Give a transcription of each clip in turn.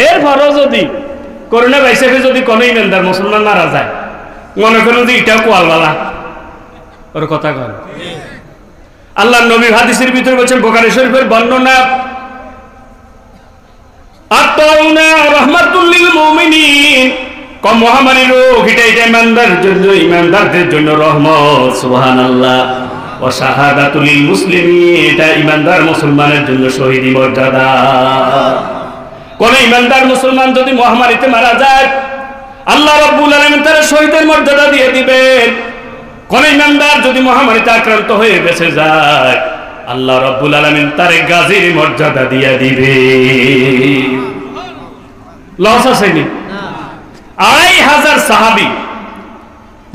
এরপরও যদি করোনা ভাইসাকে যদি কোনো ইমানদার মুসলমান মারা যায়, মনে করেন যে এটাও কোয়ালবালা ওর কথা কন। আল্লাহ নবী হাদিসের ভিতরে বলছেন, বুখারী শরীফের বর্ণনা, আত-তাউনা রাহমাতুল লিল মুমিনিন, কম মহামারী রোগ এটা ইমানদারদের জন্য, ইমানদারদের জন্য রহমত। সুবহানাল্লাহ। ওয়া শাহাদাতুল লিল মুসলিমিন, এটা ইমানদার মুসলমানের জন্য শহীদি মর্যাদা। কোন ইমানদার মুসলমান যদি মহামারীতে মারা যায়, আল্লাহ রাব্বুল আলামিন তার শহীদের মর্যাদা দিয়ে দিবেন। কোন ইমানদার যদি মহামারীতে আক্রান্ত হয়ে বেঁচে যায়, আল্লাহ রাব্বুল আলামিন তার গাজীর মর্যাদা দিয়ে দিবে। লস আসেনি? ২৫০০ সাহাবী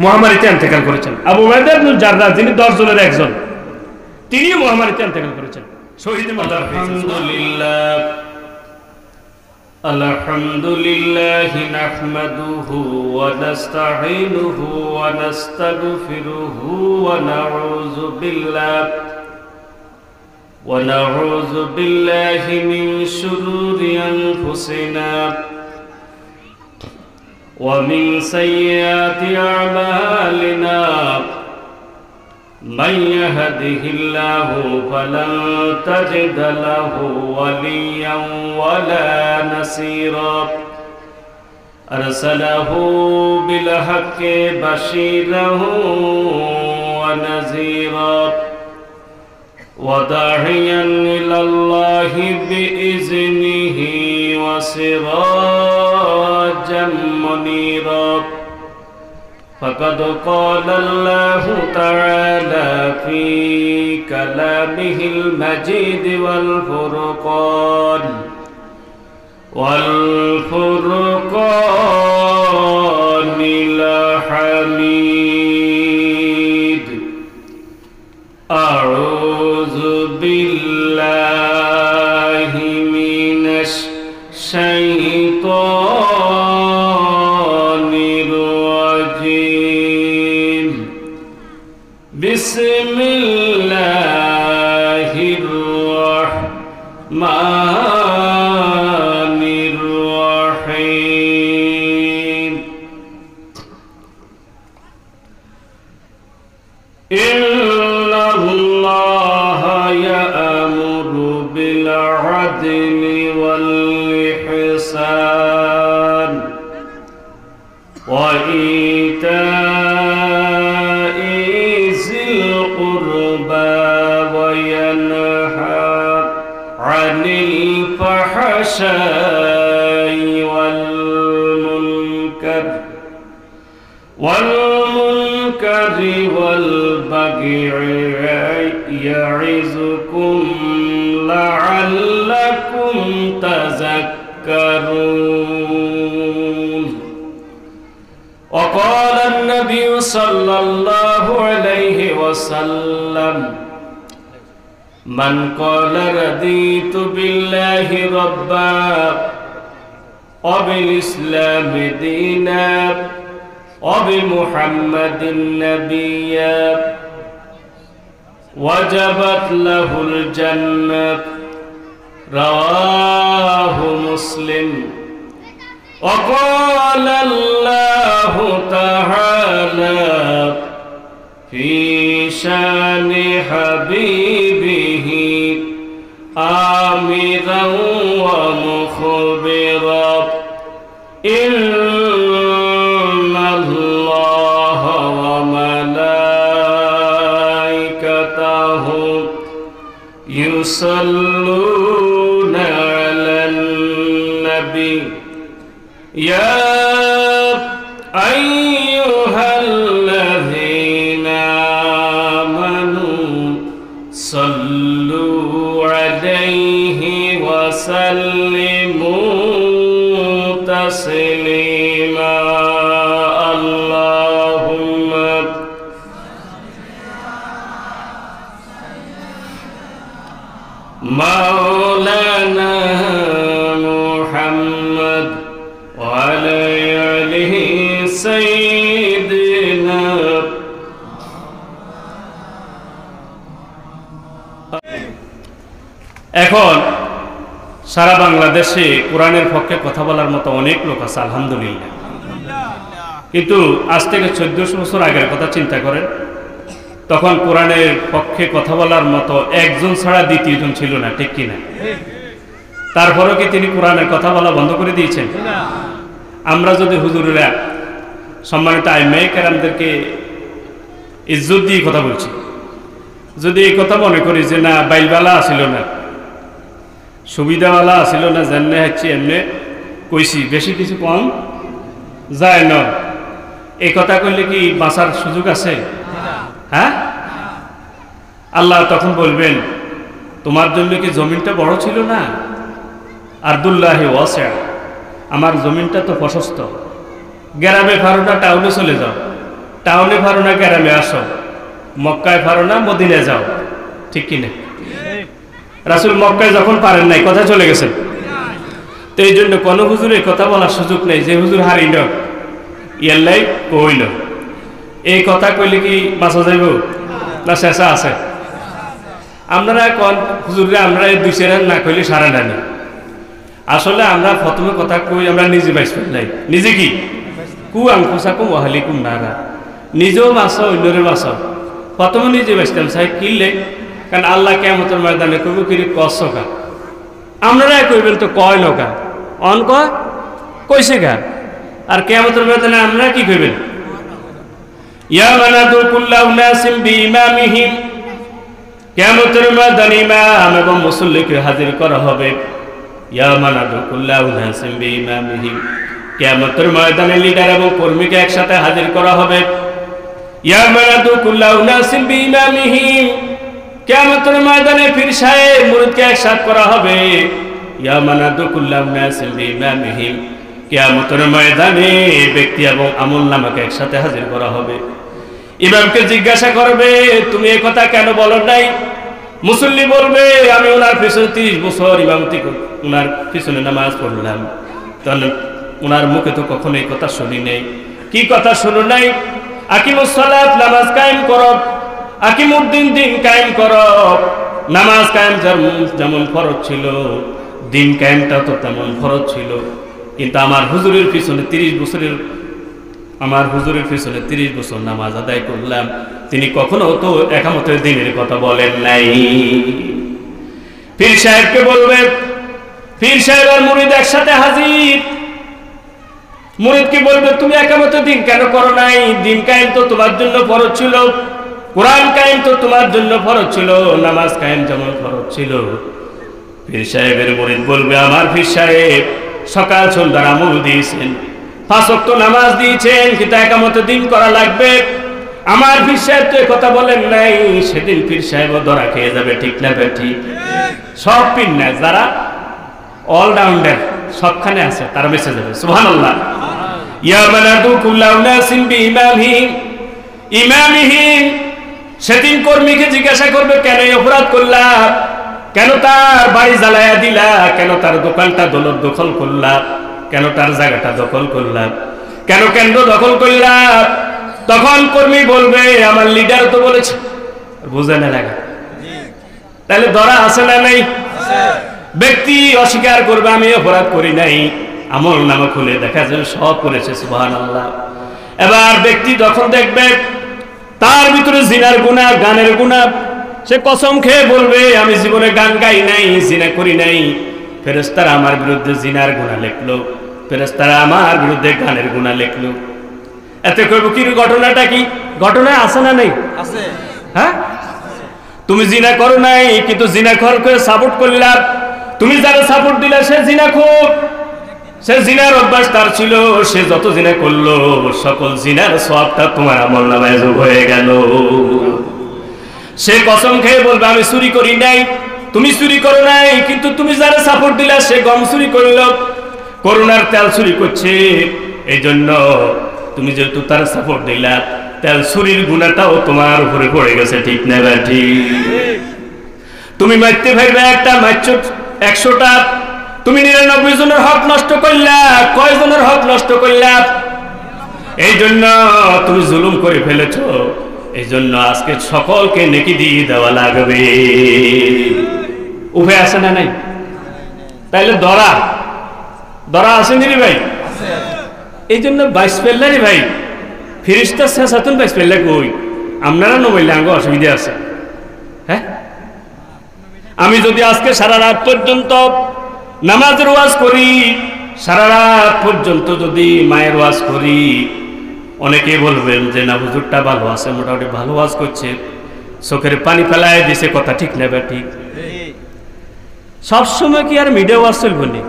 মহামারীতে ইন্তেকাল করেছেন। আবু উবাইদা ইবনুল জাররাহ, যিনি ১০ জনের একজন, তিনি মহামারীতে ইন্তেকাল করেছেন, শহীদের মর্যাদা পেয়েছেন। আলহামদুলিল্লাহ, আলহামদুলিল্লাহি নাহমাদুহু ওয়া নাস্তাঈনুহু ওয়া নাস্তাগফিরুহু ওয়া নাউযু বিল্লাহি মিন শুরুরি আনফুসিনা ওয়া মিন সাইয়্যাতি আ'মালিনা। من يهده الله فلن تجد له وليا ولا نصيرا. أرسله بالحق بشيرا ونذيرا وداعيا إلى الله بإذنه وسراجا منيرا. فقد قال الله تعالى في كلامه المجيد والفرقان الحميد. أعوذ بالله من الشيطان الرجيم. بسم الله الرحمن الرحيم. إن الله يأمر بالعدل والإحسان وإيتاء ذي القربى وينهى عن الفحشاء والمنكر والبغي يعظكم لعلكم تذكرون. وقال النبي صلى الله عليه وسلم: من قال رضيت بالله ربا وبالإسلام دينا وبمحمد نبيا وجبت له الجنة. رواه مسلم. وقال الله تعالى في شان حبيبه آمرا ومخبرا: إن الله وملائكته يصلون على النبي يا أيها الذين آمنوا صلوا عليه وسلموا تسليما. اللهم مولانا محمد وعلى آله سيدنا. এখন সারা বাংলাদেশে কোরআনের পক্ষে কথা বলার মতো অনেক লোক আছে, আলহামদুলিল্লাহ। কিন্তু আজ থেকে 1400 বছর আগের কথা চিন্তা করেন, তখন কোরআনের পক্ষে কথা বলার মতো একজন ছাড়া দ্বিতীয়জন ছিল না, ঠিক কিনা? তারপরেও কি তিনি কোরআনের কথা বলা বন্ধ করে দিয়েছেন? আমরা যদি হুজুরেরা সম্মানিত আইমায়ে কেরামদেরকে ইজ্জত দিয়ে কথা বলছি, যদি এই কথা মনে করি যে না বাইলবালা আসিল না, সুবিধাওয়ালা আসিল না, জানলে হচ্ছে এমনি কইছি, বেশি কিছু কম যায় না, এই কথা কইলে কি বাঁচার সুযোগ আছে? হ্যাঁ, আল্লাহ তখন বলবেন তোমার জন্য কি জমিনটা বড় ছিল না? আরদুল্লাহি ওয়াসিআ, আমার জমিনটা তো প্রশস্ত। গ্রামে ফারো না টাউনে চলে যাও, টাউনে ফারো না গ্রামে আসো, মক্কায় ফারো না মদিনায় যাও, ঠিক কিনা? রাসূল মক্কায় যখন পারেন নাই, কথা চলে গেছেন। তো এই জন্য কোনো হুজুরের কথা বলার সুযোগ নেই যে হুজুর হারিল ইয়াল্লাই কইল, এই কথা কইলে কি বাঁচা যাইব না শেষা আছে? আপনারা কোন হুজুরে আমরা এই দুই চেরান না কইলে সারা ডানি। আসলে আমরা প্রথমে কথা কই আমরা নিজে বাইস নাই, নিজে কি কু আংকুসাকুম ওয়াহালিকুম নারা, নিজেও মাছ অন্যের মাছ, প্রথমে নিজে বাইসতাম সাহেব কিনলে, কারণ আল্লাহ কিয়ামতের ময়দানে কইব কি কসকা, আপনারা কইবেন তো কয় নকা অন কয় কইছে গা, আর কিয়ামতের ময়দানে আমরা কি কইবেন? ইয়া মানাদু কুল্লা উনাসিম বিইমামিহিম, কিয়ামতের ময়দানে ইমাম এবং মুসল্লিকে হাজির করা হবে। ইয়া মানাদু কুল্লা উনাসিম বিইমামিহিম, কিয়ামতের ময়দানে লিডার এবং কর্মীকে একসাথে হাজির করা হবে। ইয়া মানাদু কুল্লা উনাসিম বিইমামিহিম, কিয়ামতের ময়দানে পীর সাহেব মুরিদকে একসাথে করা হবে। ইয়া মানাদু কুল্লা উনাসিম বিইমামিহিম, কিয়ামতের ময়দানে ব্যক্তি এবং আমলনামাকে একসাথে হাজির করা হবে। ইমামকে জিজ্ঞাসা করবে তুমি এই কথা কেন বলো নাই? মুসল্লি বলবে আমি ওনার পিছনে 30 বছর ইমামতি ওনার পিছনে নামাজ পড়লাম, তাহলে ওনার মুখে তো কখনো এই কথা শুনি নাই। কি কথা শুনো নাই? আকিমুস সালাত, নামাজ কায়েম করো, আকিমুদ্দিন, দিন কায়েম করো। নামাজ কায়েম যেমন ফরজ ছিল, দিন কায়েমটা তো তেমন ফরজ ছিল। কিন্তু আমার হুজুরের পিছনে 30 বছরের আমার হুজুরের পিছনে 30 বছর নামাজ আদায় করলাম, তিনি কখনো তো একামতের দিনের কথা বলেন নাই। পীর সাহেবকে বলবে, পীর সাহেব আর মুরিদ একসাথে হাজির। মুরিদ কি বলবে তুমি একামতের দিন কেন করো নাই? দিন কায়েম তো তোমার জন্য ফরজ ছিল, কোরআন কায়েম তো তোমার জন্য ফরজ ছিল, নামাজ কায়েম যেমন ফরজ ছিল। পীর সাহেবের মুরিদ বলবে আমার পীর সাহেব সকাল সন্ধ্যার আমল দিয়েছেন, 5 ওয়াক্ত নামাজ দিয়েছেন, কিন্তু একামতের দিন করা লাগবে। আমার পীর সাহেব তো কথা বলেন নাই, সেদিন পীর সাহেবও ধরা খেয়ে যাবে, ঠিক না বেঠি? সব পীর না, যারা অলরাউন্ডার সবখানে আছে তারা বেঁচে যাবে। সুবহানাল্লাহ। ইয়া মানাদু কুল্লা উনাসিম বিইমামিহিম, ইমামিহিম, সেদিন কর্মীকে জিজ্ঞাসা করবে কেন অপরাধ করলা, কেন তার বাড়ি জ্বালায়া দিলা, কেন তার দোকানটা দখল করলা, কেন তার জায়গাটা দখল করলা, কেন কেন্দ্র দখল করলা? তখন কর্মী বলবে আমার লিডার তো বলেছে। বুঝে না লাগা? তাহলে ধরা আছে না নাই? ব্যক্তি অস্বীকার করবে আমি অপরাধ করি নাই, আমল নামা খুলে দেখা যায় সব করেছে। সুবহানাল্লাহ। এবার ব্যক্তি যখন দেখবে তার ভিতরে জিনার গুনাহ, গানের গুনাহ, সে কসম খেয়ে বলবে আমি জীবনে গান গাই নাই, জিনা করি নাই। ফেরেশতারা আমার বিরুদ্ধে জিনার গুনাহ লিখলো, ফেরেশতারা আমার বিরুদ্ধে গানের গুনাহ লিখলো। এতে কইব কি ঘটনাটা কি? ঘটনা আছে না নাই? আছে। হ্যাঁ, তুমি জিনা করো নাই, কিন্তু জিনাখোরকে সাপোর্ট করলা। তুমি যারা সাপোর্ট দিলা সে জিনাখোর, সে জিনার অভ্যাস তার ছিল, সে যত জিনা করলো সকল জিনার সওয়াবটা তোমার আমলনামায় যোগ হয়ে গেল। সে কসম খেয়ে বলবে আমি চুরি করি নাই, তুমি চুরি করো নাই, কিন্তু তুমি যারা সাপোর্ট দিলা সে গম চুরি করলো, করোনার তেল চুরি করছে। এই জন্য তুমি যেহেতু তার সাপোর্ট দিলা, তেল চুরির গুণাটাও তোমার উপরে পড়ে গেছে, ঠিক না বেঠি? তুমি মারতে পারবে একটা, মারছো 100টা, তুমি 99 জনের হক নষ্ট করলা, কয়জনের হক নষ্ট করলা? এই জন্য তুমি জুলুম করে ফেলেছো, এই জন্য আজকে সকলকে নেকি দিয়ে দেওয়া লাগবে। উভয় আছে না নাই? তাইলে দরা দরা আসেনি রে ভাই, এই জন্য বাইশ পেল্লা রে ভাই, ফিরিস্তা শেষাতুন বাইশ পেল্লা কই, আপনারা নবইলে আঙ্গ অসুবিধা আছে। হ্যাঁ, আমি যদি আজকে সারা রাত পর্যন্ত নামাজের ওয়াজ করি, সারা রাত পর্যন্ত যদি মায়ের ওয়াজ করি, অনেকে বলবেন যে না হুজুরটা ভালো আছে, মোটামুটি ভালো ওয়াজ করছে, চোখের পানি ফেলায় দিছে, কথা ঠিক নেবে ঠিক। সবসময় কি আর মিডিয়া ওয়াজ চলব নি?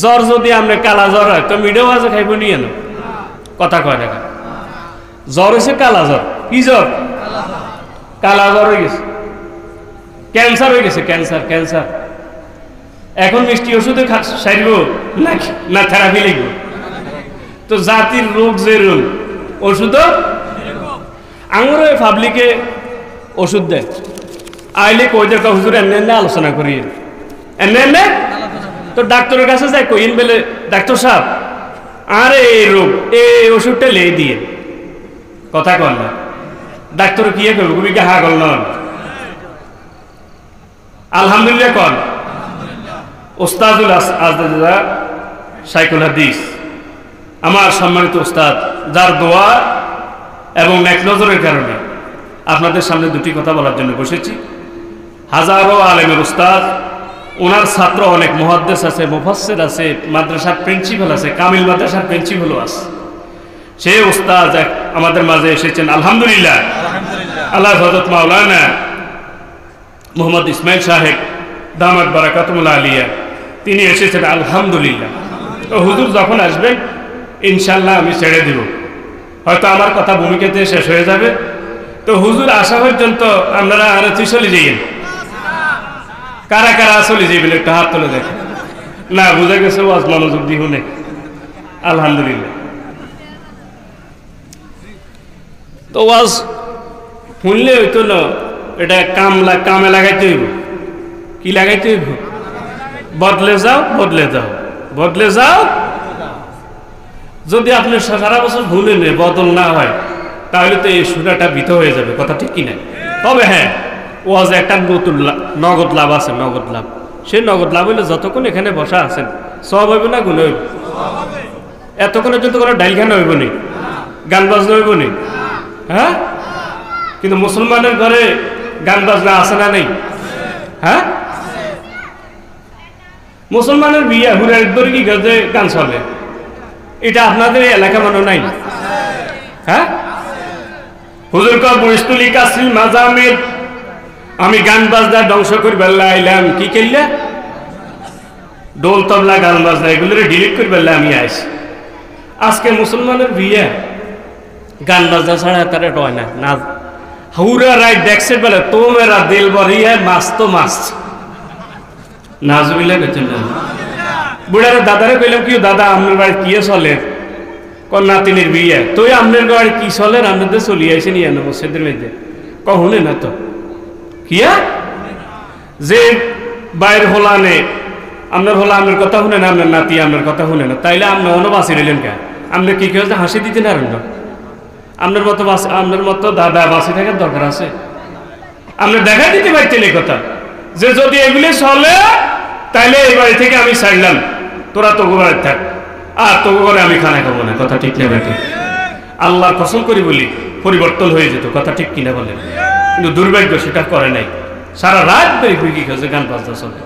জ্বর যদি আমরা কালা জ্বর হয় তো মিডিয়া ওয়াজে খাইব নি? এনো কথা কয় না, জ্বর হয়েছে কালা জ্বর। কি জ্বর? কালা জ্বর হয়ে গেছে, ক্যান্সার হয়ে গেছে, ক্যান্সার ক্যান্সার। এখন মিষ্টি ওষুধে সারব না থেরাপি লিখব? তো জাতির রোগ যে রোগ, ওষুধও আঙুর পাবলিকে ওষুধ দেয়, আইলে কই দেখ হুজুর এমনি এমনি আলোচনা করি, এমনি এমনি। তো ডাক্তারের কাছে যাই, কইন বলে ডাক্তার সাহেব আরে এই রোগ, এই ওষুধটা লে দিয়ে, কথা কর না। ডাক্তার কি করবো, তুমি কি হা করল? আলহামদুলিল্লাহ কন। ওস্তাদুল আজদা সাইকুল হাদিস, আমার সম্মানিত ওস্তাদ, যার দোয়া এবং নেক নজরের কারণে আপনাদের সামনে দুটি কথা বলার জন্য বসেছি। হাজারো আলেমের ওস্তাদ, ওনার ছাত্র অনেক মুহাদ্দিস আছে, মুফাসসির আছে, মাদ্রাসার প্রিন্সিপাল আছে, কামিল মাদ্রাসার প্রিন্সিপালও আছে। সেই ওস্তাদ আমাদের মাঝে এসেছেন, আলহামদুলিল্লাহ। আল্লাহ হযরত মাওলানা মোহাম্মদ ইসমাইল সাহেব দামাত বারাকাতুল আলিয়া, তিনি এসেছেন, আলহামদুলিল্লাহ। তো হুজুর যখন আসবেন ইনশাল্লাহ আমি ছেড়ে দিব, হয়তো আমার কথা ভূমিকাতে শেষ হয়ে যাবে। তো হুজুর আসা পর্যন্ত আপনারা আরো চলে যাইয়েন। কারা কারা চলে যাইবেন একটা হাত তুলে দেখেন। না বুঝা গেছে, ওয়াজ মনোযোগ দি শুনে, আলহামদুলিল্লাহ। তো ওয়াজ শুনলে হইতো না, এটা কামে লাগাইতে হইব। কি লাগাইতে হইব? বদলে যাও, বদলে যাও, বদলে যাও। যদি আপনি সারা বছর ভুলেন বদল না হয়, তাহলে তো এই সুরাটা বৃথা হয়ে যাবে, কথা ঠিক কিনা? তবে হ্যাঁ, ওয়াজ একটা নতুন নগদ লাভ আছে, নগদ লাভ। সেই নগদ লাভ হইলে যতক্ষণ এখানে বসা আছেন সব হইব না গুণ হইব? এতক্ষণের জন্য কোনো ডাইলখানা হইব নি, গান বাজনা হইব নি? হ্যাঁ, কিন্তু মুসলমানের ঘরে গান বাজনা আছে না নেই? হ্যাঁ, মুসলমানের বিয়ে হুরের ধরে কি গান চলে? এটা আপনাদের এলাকা মানো নাই? হ্যাঁ, হুজুর কর বুইস্তুলি কাসিল মাজামিদ, আমি গান বাজনা ধ্বংস করে বেল্লা আইলাম। কি করলে? ডোল তবলা গান বাজনা এগুলো ডিলিট করে বেল্লা আমি আইছি। আজকে মুসলমানের বিয়ে গান বাজনা ছাড়া তারা রয় না, না হুরা রায় দেখছে বলে তো মেরা দিল বরি হ্যায় মাস্ত মাস। নাজুবিল্লাহ করছেন না? বুড়ারে দাদারে কইলাম, কি দাদা আপনার বাড়ি কি চলে? নাতিনের বিয়ে, তো আপনার বাড়ি কি চলে? আপনাদের চলিয়ে আসে নিয়ে আনো মসজিদের মধ্যে। কখনে না তো কিয়া যে বাইর হোলানে আপনার হোলা আপনার কথা শুনে না, আপনার নাতি আপনার কথা শুনে না, তাইলে আপনি অন্য বাঁচি রইলেন কে? আপনি কি কেউ হাসি দিতে না? আপনার মতো দাদা বাঁচি থাকার দরকার আছে? আপনি দেখা দিতে পারছেন এই কথা যে যদি এগুলি চলে তাইলে এই বাড়ি থেকে আমি ছাড়লাম, তোরা তবু বাড়ি থাক, আর তবু করে আমি খানা খাবো না, কথা ঠিক না বেটি? আল্লাহর কসম করি বলি পরিবর্তন হয়ে যেত, কথা ঠিক কিনা বলেন? কিন্তু দুর্ভাগ্য সেটা করে নাই। সারা রাত ধরে কি খাচ্ছে, গান বাজনা চলে।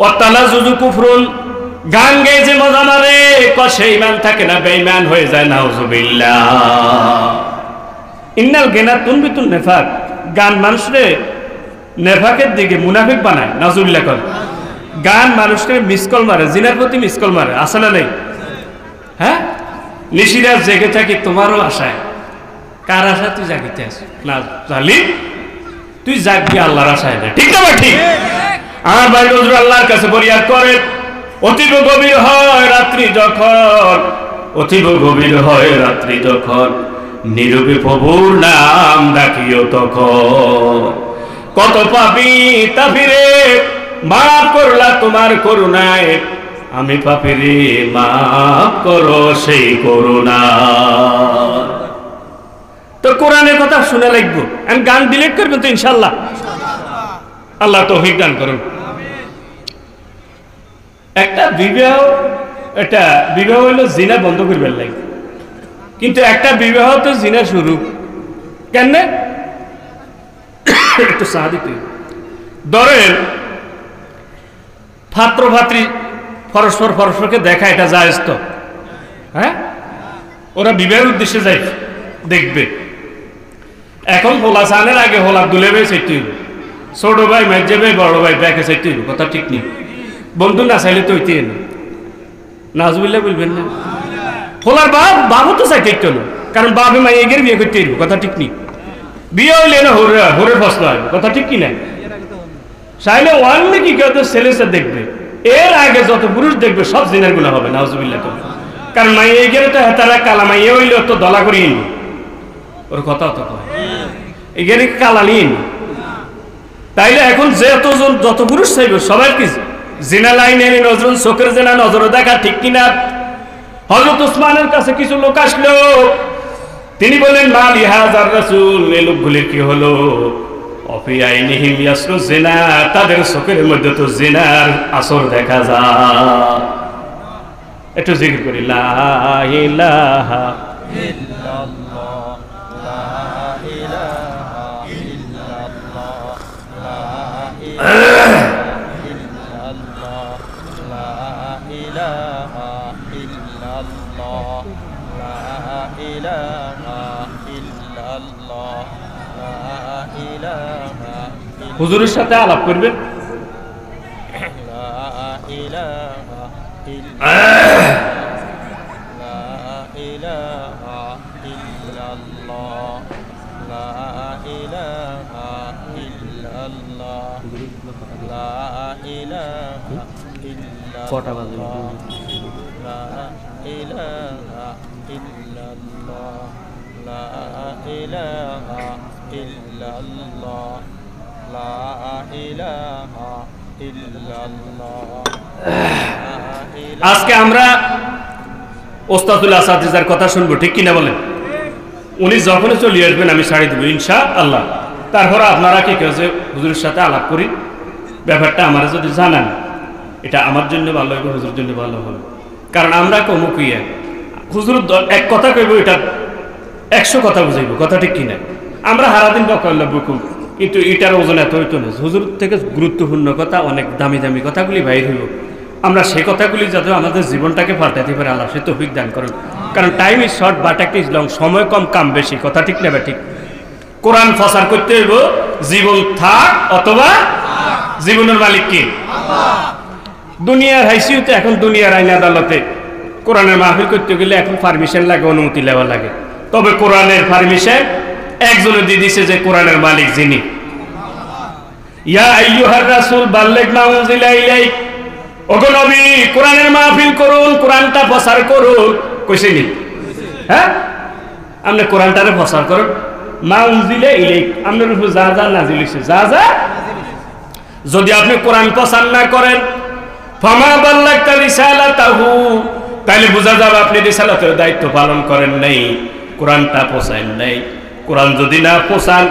অত্তালা জুজু কুফরুন, গান গেয়ে যে মজা মারে কষে ইমান থাকে না, বেঈমান হয়ে যায়। নাউজুবিল্লাহ। ইন্নাল গেনা তুনবিতুন নেফাক, গান মানুষরে নেফাকের দিকে মুনাফিক বানায়। নাউজুবিল্লাহ কর। গান মানুষকে মিসকল মারে, জিনার প্রতি মিসকল মারে, আছে না নেই? হ্যাঁ, নিশিরা জেগে থাকি তোমারও আশায়। কার আশা তুই জাগিতে আস না? জালি তুই জাগবি আল্লাহর আশায় না, ঠিক না? ঠিক। আমার ভাই নজরুল আল্লাহর কাছে ফরিয়াদ করে, অতীব গভীর হয় রাত্রি যখন, অতীব গভীর হয় রাত্রি যখন, নীরবে প্রভুর নাম ডাকিও তখন। কত পাপী তাফিরে মাফ করলা তোমার করুণায়, আমি পাপীরে মাফ করো সেই করুণা। তো কোরআনের কথা শুনে লাগবো, আমি গান ডিলিট করবেন তো ইনশাল্লাহ? আল্লাহ তৌফিক দান করুন। একটা বিবাহ, এটা বিবাহ হইলো জিনা বন্ধ করবার লাগে, কিন্তু একটা বিবাহ তো জিনা শুরু কেন? একটু সাহায্য ধরেন পাত্র ভাতৃ পরস্পর পরস্পরকে দেখা, এটা জায়েজ তো? হ্যাঁ, ওরা বিবাহের উদ্দেশ্যে যাই দেখবে। এখন হোলা চানের আগে হোলা দুলে ভাই চাইতে হইব, ছোট ভাই মেজে ভাই বড় ভাই ব্যাকে চাইতে হইব, কথা ঠিক নেই। বন্ধু না চাইলে তো হইতে না, নাজবুল্লাহ বলবেন না। হোলার বাবু তো চাইতে হইতো না, কারণ বাপে মাই এগের বিয়ে করতে হইব, কথা ঠিক নেই। বিয়ে হইলে না হরে ফসল হয়, কথা ঠিক কিনা? চাইলে ওয়ানলি কি কেউ ছেলেসে দেখবে, এর আগে যত পুরুষ দেখবে সব জিনার গুণা হবে, নাউজুবিল্লাহ। কারণ মাই এগের তো হেতারা কালা মাইয়ে হইলে তো দলা করিয়ে নি, ওর কথা তো কয় এগের কালা নিয়ে নি। তাইলে এখন যত পুরুষ চাইবে সবাই কি জিনা লাইনে নজরুল চোখের জেনা নজরে দেখা, ঠিক কিনা? হযরত উসমানের কাছে কিছু লোক আসলো, তিনি বলেন মা লিহাযার রাসূল, এই লোকগুলির কি হলো? অফি আইনিহিম ইয়াসরু জিনা, তাদের চোখের মধ্যে তো জিনার আসর দেখা যায়। একটু জিকির করি, লা ইলাহা ইল্লাল্লাহ, লা ইলাহা ইল্লাল্লাহ, লা ইলাহা ইল্লাল্লাহ, লা ইলাহা ইল্লাল্লাহ, লা ইলাহা ইল্লাল্লাহ, লা ইলাহা। হুজুরের সাথে আলাপ করবেন, লা ইলাহা ইল্লাল্লাহ, লা ইলাহা ইল্লাল্লাহ, লা ইলাহা ইল্লাল্লাহ, লা ইলাহা ইল্লাল্লাহ, লা ইলাহা ইল্লাল্লাহ, লা ইলাহা ইল্লাল্লাহ, লা ইলাহা ইল্লাল্লাহ। আজকে আমরা ওস্তাদুল আসাতিজার কথা শুনবো, ঠিক কিনা বলেন? উনি যখনই চলে আসবেন আমি ছাড়ি দেবো ইনশাআল্লাহ। তারপরে আপনারা কি কেউ যে হুজুরের সাথে আলাপ করি, ব্যাপারটা আমার যদি জানান, এটা আমার জন্য ভালো হবে, হুজুরের জন্য ভালো হবে। কারণ আমরা কমুকিয়া হুজুর এক কথা কইব, এটা 100 কথা বুঝাইব, কথা ঠিক কিনা? আমরা হারাদিন বকাল্লা বুকুম, কিন্তু এটার ওজন এত হইতো না। হুজুর থেকে গুরুত্বপূর্ণ কথা, অনেক দামি দামি কথাগুলি বাইর হইব। আমরা সেই কথাগুলি যাতে আমাদের জীবনটাকে পাল্টাতে পারে, আল্লাহ সে তৌফিক দান করুন। কারণ time is short but is long, সময় কম কাম বেশি, কথা ঠিক না? ঠিক। কোরআন প্রচার করতে হইব, জীবন থাক অথবা জীবনের মালিক কে? দুনিয়ার হাইসিউতে এখন দুনিয়ার আইন আদালতে কোরআনের মাহফিল করতে গেলে এখন পারমিশন লাগে, অনুমতি নেওয়া লাগে। তবে কোরআনের পারমিশন একজনে দিয়ে দিছে, যে কোরআনের মালিক যিনি। ইয়া আইয়ুহার রাসূল বাল্লিগ মা উনজিলা ইলাইক, ওগো নবী কোরআনের মাহফিল করুন, কোরআনটা প্রচার করুন, কইছে নি? হ্যাঁ, আপনি কোরআনটারে প্রচার করুন। মা উনজিলা ইলাইক, আপনার উপর যা যা নাজিল হইছে, যা যা, যদি আপনি কোরআন প্রচার না করেন, ফামা বাল্লাগতা রিসালাতাহু, তাহলে বোঝা যাবে আপনি রিসালাতের দায়িত্ব পালন করেন নাই, কোরআনটা পৌঁছান নাই। কোরআন যদি না পৌঁছান,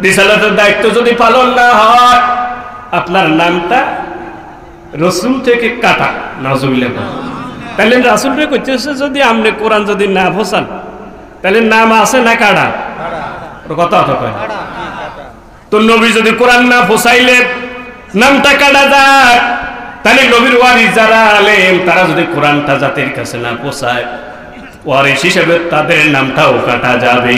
রিসালাতের দায়িত্ব যদি পালন না হয়, আপনার নামটা রসুল থেকে কাটা, নাউজুবিল্লাহ। তাহলে রাসূলকে কইতেছে যদি আপনি কোরআন যদি না পৌঁছান, তাহলে নাম আছে না কাটা? ওর কথা তো কয়। তো নবী যদি কোরআন না পৌঁছাইলে নামটা কাটা যায়, তাহলে নবীর ওয়ারিস যারা আলেম, তারা যদি কোরআনটা জাতির কাছে না পৌঁছায়, ওয়ারিস হিসেবে তাদের নামটাও কাটা যাবে।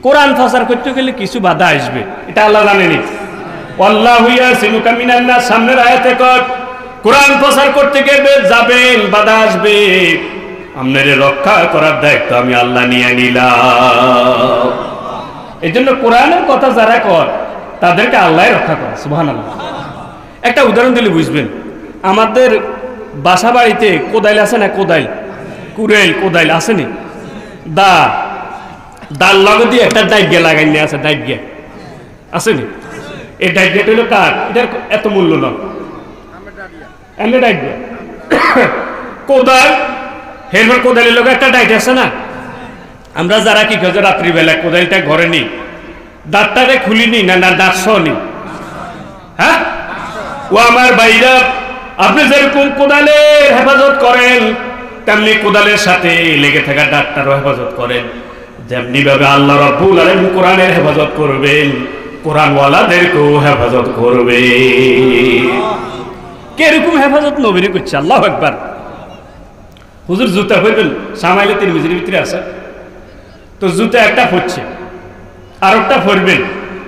কোরআন প্রচার করতে গেলে কিছু বাধা আসবে, এটা আল্লাহ জানেনি। আল্লাহু ইয়াসিমুকা মিনান নাস, সামনের আয়াতে কয় কোরআন প্রচার করতে গেলে যাবেন, বাধা আসবে, আপনাদের রক্ষা করার দায়িত্ব আমি আল্লাহ নিয়ে নিলাম। এই জন্য কোরআনের কথা যারা কয় তাদেরকে আল্লাহ রক্ষা করে, সুবহানাল্লাহ। একটা উদাহরণ দিলে বুঝবেন। আমাদের বাসা বাড়িতে কোদাইল আছে না? কোদাইল, কুড়েল কোদাইল আসেনি? দাল লগে দিয়ে একটা ডাইগিয়া লাগাই নিয়ে আছে, ডাইগিয়া আসেনি? এই ডাইগিয়াটা হলো কার? এটার এত মূল্য নয়, এমনি ডাইগিয়া। কোদাল, হেরবার কোদাইলের লোক একটা ডাইট আছে না? আমরা যারা কি করছে রাত্রিবেলা কোদাইলটা ঘরে নিই, দাঁতটারে খুলিনি না, না দাঁত সনি, হ্যাঁ? ও আমার বাইরা আপনি যেরকম কোদালের হেফাজত করেন তেমনি কোদালের সাথে লেগে থাকা ডাক্তারও হেফাজত করেন, যেমনি ভাবে আল্লাহ রাব্বুল আলামিন কোরআনের হেফাজত করবেন, কোরআনওয়ালাদেরকেও হেফাজত করবে। কিরকম হেফাজত নবীর করছে? আল্লাহু আকবার। হুজুর জুতা পরবেন, সামাইলে তিরমিজির ভিতরে আছে তো, জুতা একটা পরছে আর একটা পরবেন,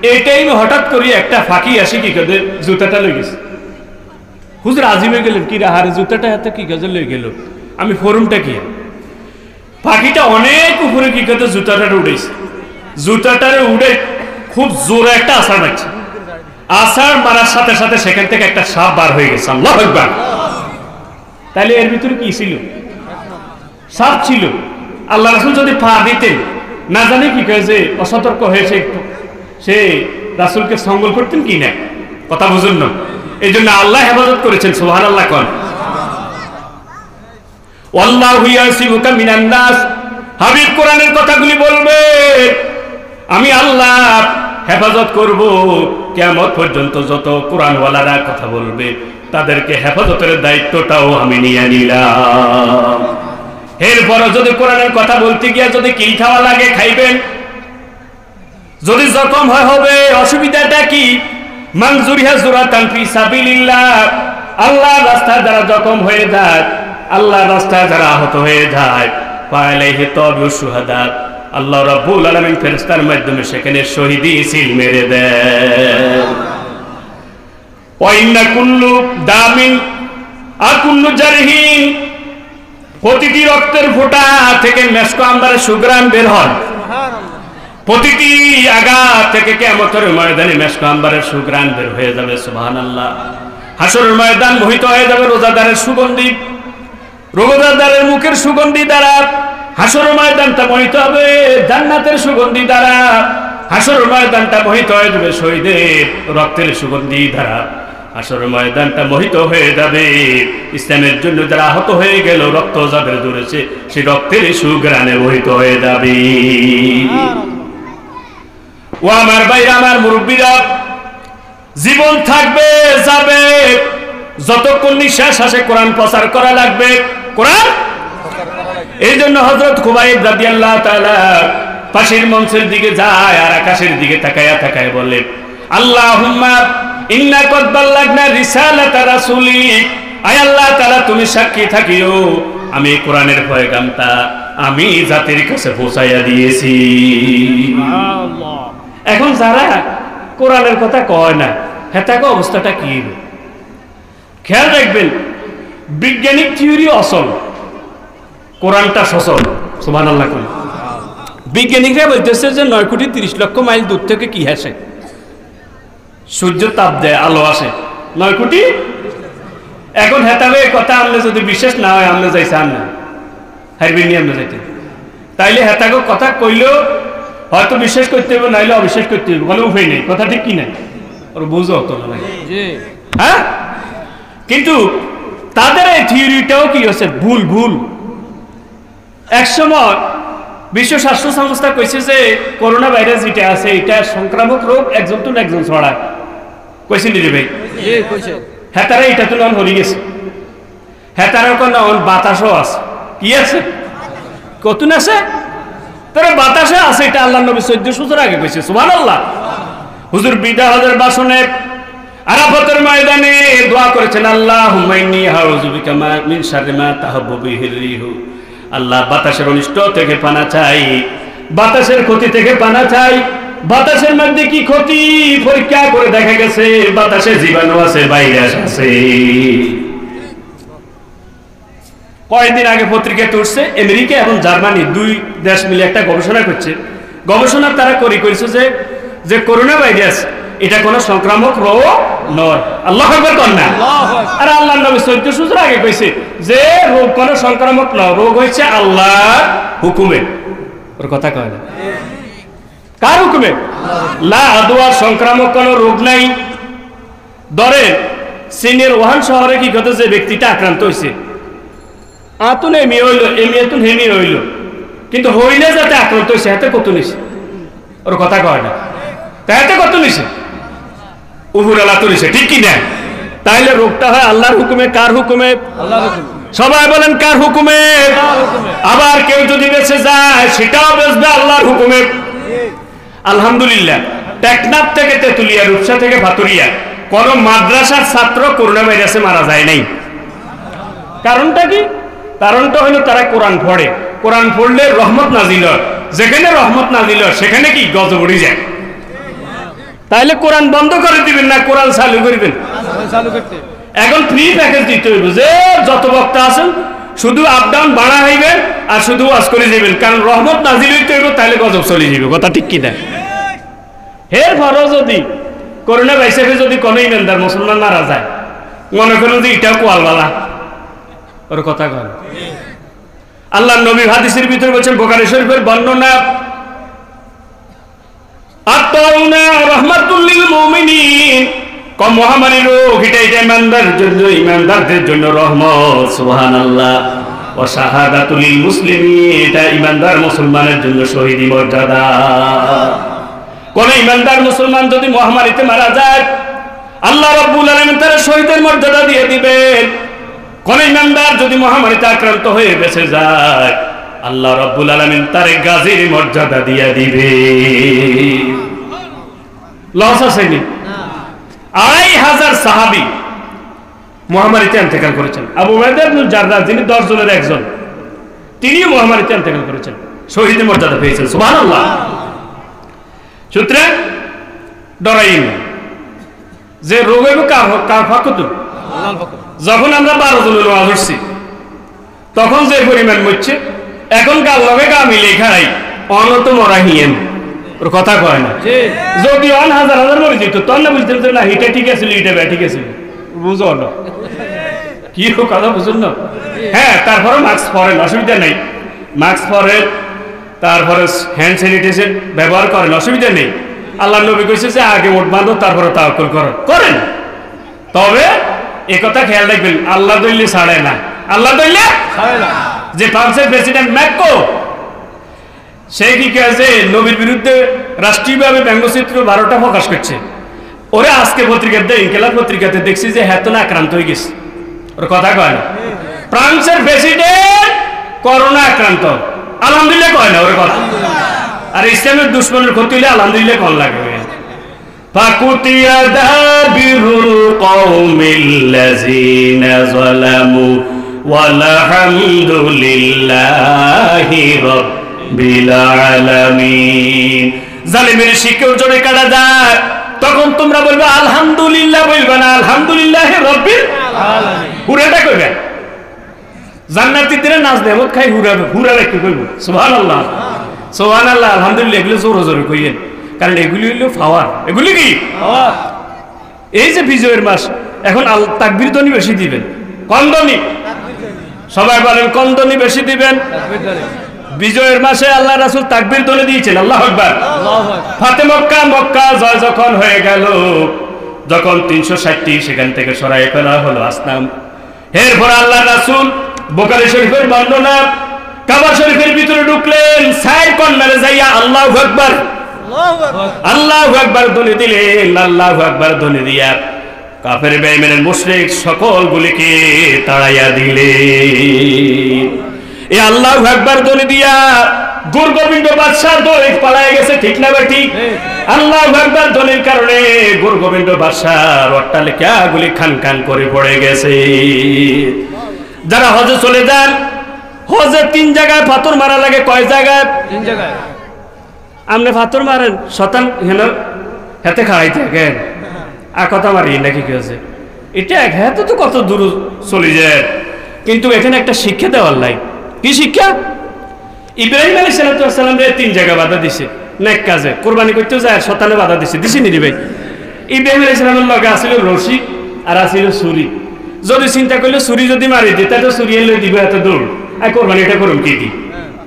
এই টাইমে হঠাৎ করে একটা ফাঁকি আসে, কি করে জুতাটা লই গেছে। হুজুর আজিমে গেলেন, কি রাহারে জুতাটা হাতে কি কাজে লই গেল, আমি ফরুমটা কি? পাখিটা অনেক উপরে কি করতে জুতাটারে উঠেছে, জুতাটারে উঠে খুব জোরে একটা আছাড় মারছে, আছাড় মারার সাথে সাথে সেখান থেকে একটা সাপ বার হয়ে গেছে। আল্লাহু আকবার। তাহলে এর ভিতরে কি ছিল? সাপ ছিল। আল্লাহ রাসূল যদি পা দিতেন, না জানি কি কয়েছে অসতর্ক হয়েছে, সে রাসূলকে সঙ্গল করতেন কি না, কথা বুঝুন না। এই জন্য আল্লাহ হেফাজত করেছেন, সুবহানাল্লাহ কোন। ওয়াল্লাহু ইয়াসিমুকা মিনান নাস, হাবিব কোরআনের কথাগুলি বলবে, আমি আল্লাহ হেফাজত করব কিয়ামত পর্যন্ত। যত কোরআনওয়ালারা কথা বলবে তাদেরকে হেফাজতের দায়িত্বটাও আমি নিয়ে নিলাম। এরপরও যদি কোরআনের কথা বলতে গিয়ে যদি কিল খাওয়া লাগে খাইবেন, যদি জখম হয় হবে, অসুবিধাটা কি? মানজুরিহা জুরাতান ফি সাবিলিল্লাহ, আল্লাহর রাস্তায় যারা জখম হয়ে যায়, আল্লাহর রাস্তায় যারা আহত হয়ে যায়, ফালাইহি তাবু শুহাদা, আল্লাহ রাব্বুল আলামিন ফেরেশতার মাধ্যমে সেখানে শহীদি সিল মেরে দেন। ওয়া ইন্না কুল্লু দামিন আকুল্লু জারহিন, প্রতিটি রক্তের ফোঁটা থেকে মেশক আম্বারের সুঘ্রাণ বের হয়। প্রতিটি আঘাত থেকে কিয়ামতের ময়দানে মেশক আম্বারের সুঘ্রাণ বের হয়ে যাবে। সুবহানাল্লাহ। হাসরের ময়দান মোহিত হয়ে যাবে রোজাদারের সুগন্ধি, রোজাদারের মুখের সুগন্ধি দ্বারা। হাসরের ময়দানটা মোহিত হবে জান্নাতের সুগন্ধি দ্বারা। হাসরের ময়দানটা মোহিত হয়ে যাবে শহীদের রক্তের সুগন্ধি দ্বারা। হাসরের ময়দানটা মোহিত হয়ে যাবে ইসলামের জন্য যারা আহত হয়ে গেল, রক্ত যাদের ঝরেছে সেই রক্তের সুঘ্রাণে মোহিত হয়ে যাবে। ও আমার ভাইরা, আমার মুরব্বীরা, জীবন থাকবে যাবে, যতক্ষণ নিঃশ্বাস আসে কোরআন প্রচার করা লাগবে। কোরআন, এই জন্য হযরত খুবাইব রাদিয়াল্লাহু তাআলা পাশের মঞ্চের দিকে যায় আর আকাশের দিকে তাকায়া তাকায় বলে, আল্লাহুম্মা ইন্না কদ বাল্লাগনা রিসালাতা রাসূলিক, আয় আল্লাহ তাআলা তুমি সাক্ষী থাকিও আমি কোরআনের পয়গামটা আমি জাতির কাছে পৌঁছাইয়া দিয়েছি। আল্লাহ। এখন যারা কোরআনের কথা কয় না, হেতাকে অবস্থাটা কি? খেয়াল রাখবেন, বৈজ্ঞানিক থিওরি অসল, কোরআনটা সচল। সুবহানাল্লাহ। বিজ্ঞানীরা বলতেছে যে 9,30,00,000 মাইল দূর থেকে কি আসে? সূর্য তাপ দেয়, আলো আসে 9 কোটি। এখন হেতাবে কথা আমলে যদি বিশেষ না হয়, আমলে যাইছে আর না হারবিন নিয়ে আমলে যাইতে, তাইলে হেতাকে কথা কইলেও হয়তো বিশ্বাস করতে হবে, নাইলে অবিশ্বাস করতে হবে, কোনো উপায় নেই। কথা ঠিক কি না? ওর বুঝো তো না? হ্যাঁ, কিন্তু তাদের এই থিওরিটাও কি হচ্ছে? ভুল ভুল। একসময় বিশ্ব স্বাস্থ্য সংস্থা কইছে যে করোনা ভাইরাস যেটা আছে এটা সংক্রামক রোগ, একজন তো একজন ছড়ায়। কইছে নি রে ভাই? হ্যাঁ, তারা এটা তো নন হয়ে গেছে। হ্যাঁ, তারা কোন বাতাসও আছে। কি আছে? কতুন আছে? তারা বাতাসে আছে। এটা আল্লাহ নবী 1400 বছর আগে কইছে। সুবহানাল্লাহ। হুজুর বিদা হজের বাসনে আরাফাতের ময়দানে দোয়া করেছেন, আল্লাহুম্মা ইন্নী আউযু বিকা মিন শাররি মা তাহাব্বু বিহির রিহু। আল্লাহ, বাতাসের অনিষ্ট থেকে পানা চাই, বাতাসের ক্ষতি থেকে পানা চাই। বাতাসের মধ্যে কি ক্ষতি পরীক্ষা করে দেখা গেছে বাতাসে জীবাণু আছে, ভাইরাস আছে। কয়েকদিন আগে পত্রিকাতে উঠছে, আমেরিকা এবং জার্মানি 2 দেশ মিলে একটা গবেষণা করছে। গবেষণা তারা করেছে যে করোনা ভাইরাস এটা কোনো সংক্রামক রোগ নয়। আল্লাহু আকবার কোন না? আর আল্লাহর নবী 1400 বছর আগে কইছে যে রোগ কোনো সংক্রামক নয়, রোগ হইছে আল্লাহর হুকুমে। ওর কথা কয় না? কার হুকুমে? লা আদওয়া, সংক্রামক কোনো রোগ নাই। ধরে চীনের ওহান শহরে কি কথা, যে ব্যক্তিটা আক্রান্ত হইছে, আতুন এমি হইল, এমি আতুন হেমি হইল, কিন্তু হইলে যাতে আক্রান্ত হইছে হাতে কত নিছে? ওর কথা কয় না? তাতে কত নিছে? উপরালা তো নিছে, ঠিক কি না? তাইলে রোগটা হয় আল্লাহর হুকুমে, কার হুকুমে? আল্লাহর হুকুমে। সবাই বলেন কার হুকুমে? আল্লাহর হুকুমে। আবার কেউ যদি বেঁচে যায় সেটাও বেঁচবে আল্লাহর হুকুমে। আলহামদুলিল্লাহ, টেকনাফ থেকে তেতুলিয়া, রূপসা থেকে ভাতুরিয়া কোন মাদ্রাসার ছাত্র করোনা ভাইরাসে মারা যায় নাই। কারণটা কি? কারণটা হলো তারা কোরআন পড়ে, কোরআন পড়লে রহমত নাজিল হয়, যেখানে রহমত নাজিল হয় সেখানে কি গজব উড়ে যায়। তাইলে কোরআন বন্ধ করে দিবেন না কোরআন চালু করবেন? চালু করতে এখন ফ্রি প্যাকেজ দিতে হইব, যে যত বক্তা আছেন শুধু আপ ডাউন বাড়া হইবেন আর শুধু ওয়াজ করে যাবেন, কারণ রহমত নাজিল হইতে হইব, তাহলে গজব চলে যাবে। কথা ঠিক কি না? এর পরও যদি করোনা ভাইরাসে যদি কোনো ইমানদার মুসলমান মারা যায়, মনে করেন যে এটাও কোয়ালবালা, ওর কথা কন। আল্লাহ নবী হাদিসের ভিতরে বলছেন, বুখারী শরীফের বর্ণনা, আত-তাউনা রাহমাতুল লিল মুমিনিন, কম মহামারী রোগ এটা ইমানদারদের জন্য রহমত। সুবহানাল্লাহ। ওয়া শাহাদাতুল লিল মুসলিমিন, এটা ইমানদার মুসলমানের জন্য শহীদি মর্যাদা। কোন ইমানদার মুসলমান যদি মহামারীতে মারা যায়, আল্লাহ রাব্বুল আলামিন তার শহীদের মর্যাদা দিয়ে দিবেন। কোন ইমানদার যদি মহামারীতে আক্রান্ত হয়ে বেঁচে যায়, আল্লাহ রাব্বুল আলামিন তার গাজীর মর্যাদা দিয়ে দিবে। লস আসেনি? 2500 সাহাবী মহামারীতে ইন্তেকাল করেছেন। আবু উবাইদা ইবনে জাররাহ, যিনি 10 জনের একজন, তিনিও মহামারীতে ইন্তেকাল করেছেন, শহীদের মর্যাদা পেয়েছেন। সুবহানাল্লাহ। সুতরাং ডরাইন যে রোগ হইব কার ফাকত। যখন আমরা 12 জনের ওয়াজ করছি তখন যে পরিমাণ মরছে, এখন গাল লগে গা মিলে খাই অনত মরা হিয়েন, ওর কথা কয় না। যদি অন হাজার হাজার মরে যেত তখন না বুঝতে পারতো না হিটা ঠিক আছে, এটা ব্যা ঠিক আছে, বুঝো না কি কথা বুঝুন না। হ্যাঁ, তারপরে মাস্ক পরেন, অসুবিধা নেই, মাস্ক পরেন, তারপরে হ্যান্ড স্যানিটাইজার ব্যবহার করেন, অসুবিধা নেই। আল্লাহ নবী কইছে যে আগে ওট বাঁধো তারপরে তাওয়াক্কুল করেন। তবে একথা খেয়াল রাখবেন, আল্লাহ দইলে ছাড়ে না, আল্লাহ দইলে ছাড়ে না। যে ফ্রান্সের প্রেসিডেন্ট ম্যাক্রো, সে কি কাজে নবীর বিরুদ্ধে রাষ্ট্রীয়ভাবে ব্যঙ্গচিত্র 12টা প্রকাশ করছে। ওরে আজকে পত্রিকাতে, ইনকিলাব পত্রিকাতে দেখছি যে হ্যাঁ তো না আক্রান্ত হয়ে গেছে, ওর কথা কয় না। ফ্রান্সের প্রেসিডেন্ট করোনা আক্রান্ত, আলহামদুলিল্লাহ কয় না, ওর কথা। আর ইসলামের দুশ্মনের ক্ষতি হলে আলহামদুলিল্লাহ কল লাগবে। ফাকুতিয়া দাবিরুল কওমিল্লাযিনা যালামু ওয়ালহামদুলিল্লাহি রাব্বিল আলামিন। জালিমের শিকড় জোরে কাটা যায়, তখন তোমরা বলবে আলহামদুলিল্লাহ, বলবে না আলহামদুলিল্লাহি রাব্বিল আলামিন। পুরাটা কইবে। জান্নাতীদের নাজ নেমত খাই হুরাবে কি কইব? সুবহানাল্লাহ, সুবহানাল্লাহ, আলহামদুলিল্লাহ, এগুলো জোরে জোরে কইয়েন, কারণ এগুলি হইল পাওয়ার। এগুলি কি পাওয়ার? এই যে বিজয়ের মাস, এখন তাকবীর ধ্বনি বেশি দিবেন, কোন ধ্বনি? সবাই বলেন কোন ধ্বনি বেশি দিবেন? বিজয়ের মাসে আল্লাহ রাসূল তাকবীর ধ্বনি দিয়েছেন, আল্লাহু আকবার। ফাতে মক্কা জয় যখন হয়ে গেল, যখন 360টি সেখান থেকে সরাই ফেলা হলো আসনাম, এরপর আল্লাহ রাসূল বুখারী শরীফের বর্ণনা, কাবা শরীফের ভিতরে ঢুকলেন, সাইর কর্নারে যাইয়া আল্লাহু আকবার, আল্লাহু আকবার ধ্বনি দিলেন। আল্লাহু আকবার ধ্বনি দিয়া কাফের বেঈমানের মুশরিক সকলগুলিকে তাড়াইয়া দিলেন। এই আল্লাহু আকবার ধ্বনি দিয়া গুরগোবিন্দ বাদশাহ দৌড়ে পালায় গেছে, ঠিক না ভাই? ঠিক। আল্লাহু আকবার ধ্বনির কারণে গুরগোবিন্দ বাদশাহর অট্টালিকাগুলি খান খান করে পড়ে গেছে। যারা হজে চলে যান, হজে 3 জায়গায় পাথর মারা লাগে। কয় জায়গায়? 3 জায়গায়। আপনি পাথর মারেন শতান হেন হাতে খাড়াইতে থাকেন, আর কথা মারি নাকি কি হচ্ছে? এটা হ্যাঁ তো কত দূর চলে যায়, কিন্তু এখানে একটা শিক্ষা দেওয়ার লাই। কি শিক্ষা? ইব্রাহিম আলাইহিস সালাম 3 জায়গায় বাধা দিছে নেক কাজে, কোরবানি করতে যায় শতানে বাধা দিছে, দিছে নি ভাই? ইব্রাহিম আলাইহিস সালামের লগে আসিল রশি আর আসিল ছুরি। যদি চিন্তা করলে ছুরি যদি মারি দিই তাহলে ছুরি এলে দিবে এত দূর, আর কোরবানিটা করুন কি দি?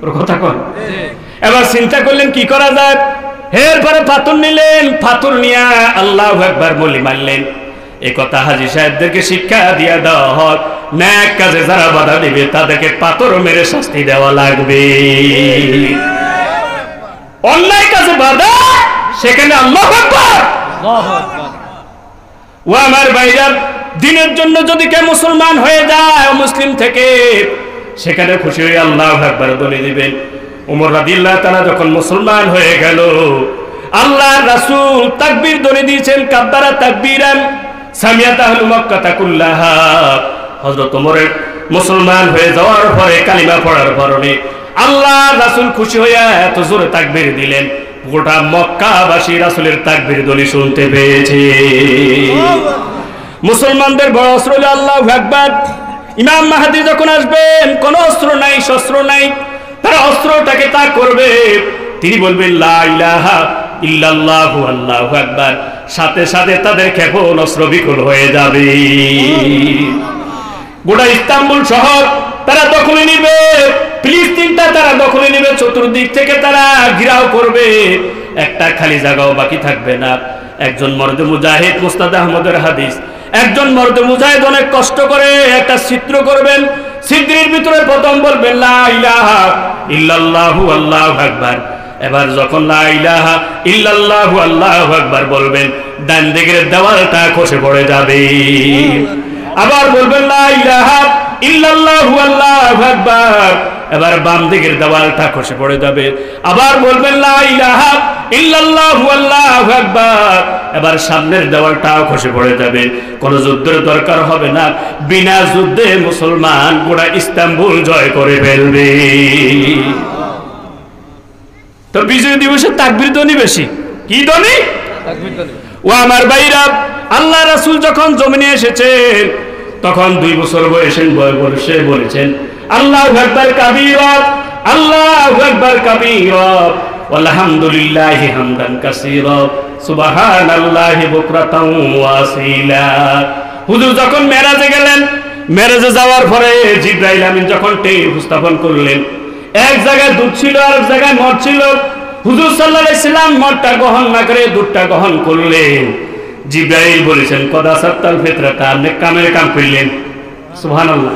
ওর কথা কর। এবার চিন্তা করলেন কি করা যায়, এরপরে পাথর নিলেন, পাথর নিয়ে আল্লাহু আকবার বলে মারলেন। এই কথা হাজী সাহেবদেরকে শিক্ষা দিয়া দেওয়া হয়, নেক কাজে যারা বাধা দিবে তাদেরকে পাথর মেরে শাস্তি দেওয়া লাগবে। অন্যায় কাজে বাধা, সেখানে আল্লাহু আকবার। ও আমার ভাইরা, দিনের জন্য যদি কেউ মুসলমান হয়ে যায় মুসলিম থেকে, সেখানে খুশি হয়ে আল্লাহু আকবার বলে দিবেন। ওমর রাদিয়াল্লাহু তাআলা যখন মুসলমান হয়ে গেল, আল্লাহর রাসূল তাকবীর ধ্বনি দিয়েছেন, কাব্বারা তাকবীরান সামিয়াত আহলু মক্কা কুল্লাহা। হযরত ওমরের মুসলমান হয়ে যাওয়ার পরে কালিমা পড়ার কারণে আল্লাহর রাসূল খুশি হয়ে এত জোরে তাকবীর দিলেন, গোটা মক্কাবাসী রাসূলের তাকবীর ধ্বনি শুনতে পেয়েছে। মুসলমানদের বড় অস্ত্র হলো আল্লাহু আকবার। ইমাম মাহদী যখন আসবেন, কোনো অস্ত্র নাই, শস্ত্র নাই, তারা অস্ত্রটাকে তাক করবে, তিনি বলবেন লা ইলাহা ইল্লাল্লাহু আল্লাহু আকবার, সাথে সাথে তাদের ক্ষেপণ অস্ত্র বিকল হয়ে যাবে। গোটা ইস্তাম্বুল শহর তারা দখলে নিবে, ফিলিস্তিনটা তারা দখলে নিবে, চতুর্দিক থেকে তারা ঘেরাও করবে, একটা খালি জায়গাও বাকি থাকবে না। একজন মর্দে মুজাহিদ, মুস্তাদ আহমদের হাদিস, একজন মর্দে মুজাহিদ অনেক কষ্ট করে একটা চিত্র করবেন, ছিদ্রের ভিতরে প্রথম বলবেন লা ইলাহা ইল্লাল্লাহু আল্লাহু আকবার। এবার যখন লা ইলাহা ইল্লাল্লাহু আল্লাহু আকবার বলবেন, ডান দিকের দেওয়ালটা খসে পড়ে যাবে। আবার বলবেন লা ইলাহা ইল্লাল্লাহু আল্লাহু আকবার, এবার বাম দিকের দেওয়ালটা খসে পড়ে যাবে। আবার বলবেন লা ইলাহা ইল্লাল্লাহু আল্লাহু আকবার, এবার সামনের দেওয়ালটাও খসে পড়ে যাবে। কোনো যুদ্ধের দরকার হবে না, বিনা যুদ্ধে মুসলমান গোটা ইস্তাম্বুল জয় করে ফেলবে। তো বিজয় দিবসে তাকবীর ধ্বনি বেশি, কি ধ্বনি? তাকবীর ধ্বনি। ও আমার ভাইরা, আল্লাহ রাসূল যখন জমিনে এসেছেন তখন 2 বছর বয়সে বলেছেন আল্লাহু আকবার কাবীরা, আল্লাহু আকবার কাবীরা, আলহামদুলিল্লাহি হামদান কাসীরা, সুবহানাল্লাহি বুকরাতাও ওয়া আসীলা। হুজুর যখন মেরাজে গেলেন, মেরাজে যাওয়ার পরে জিবরাইল আমিন যখন উপস্থাপন করলেন, এক জায়গায় দুধ ছিল আর এক জায়গায় মদ ছিল। হুজুর সাল্লাল্লাহু আলাইহি সাল্লাম মদটা গ্রহণ না করে দুধটা গ্রহণ করলেন। জিবরাইল বলেছেন কদা সাত্তাল ফিতরাতা, আপনি কামের কাম করলেন। সুবহানাল্লাহ।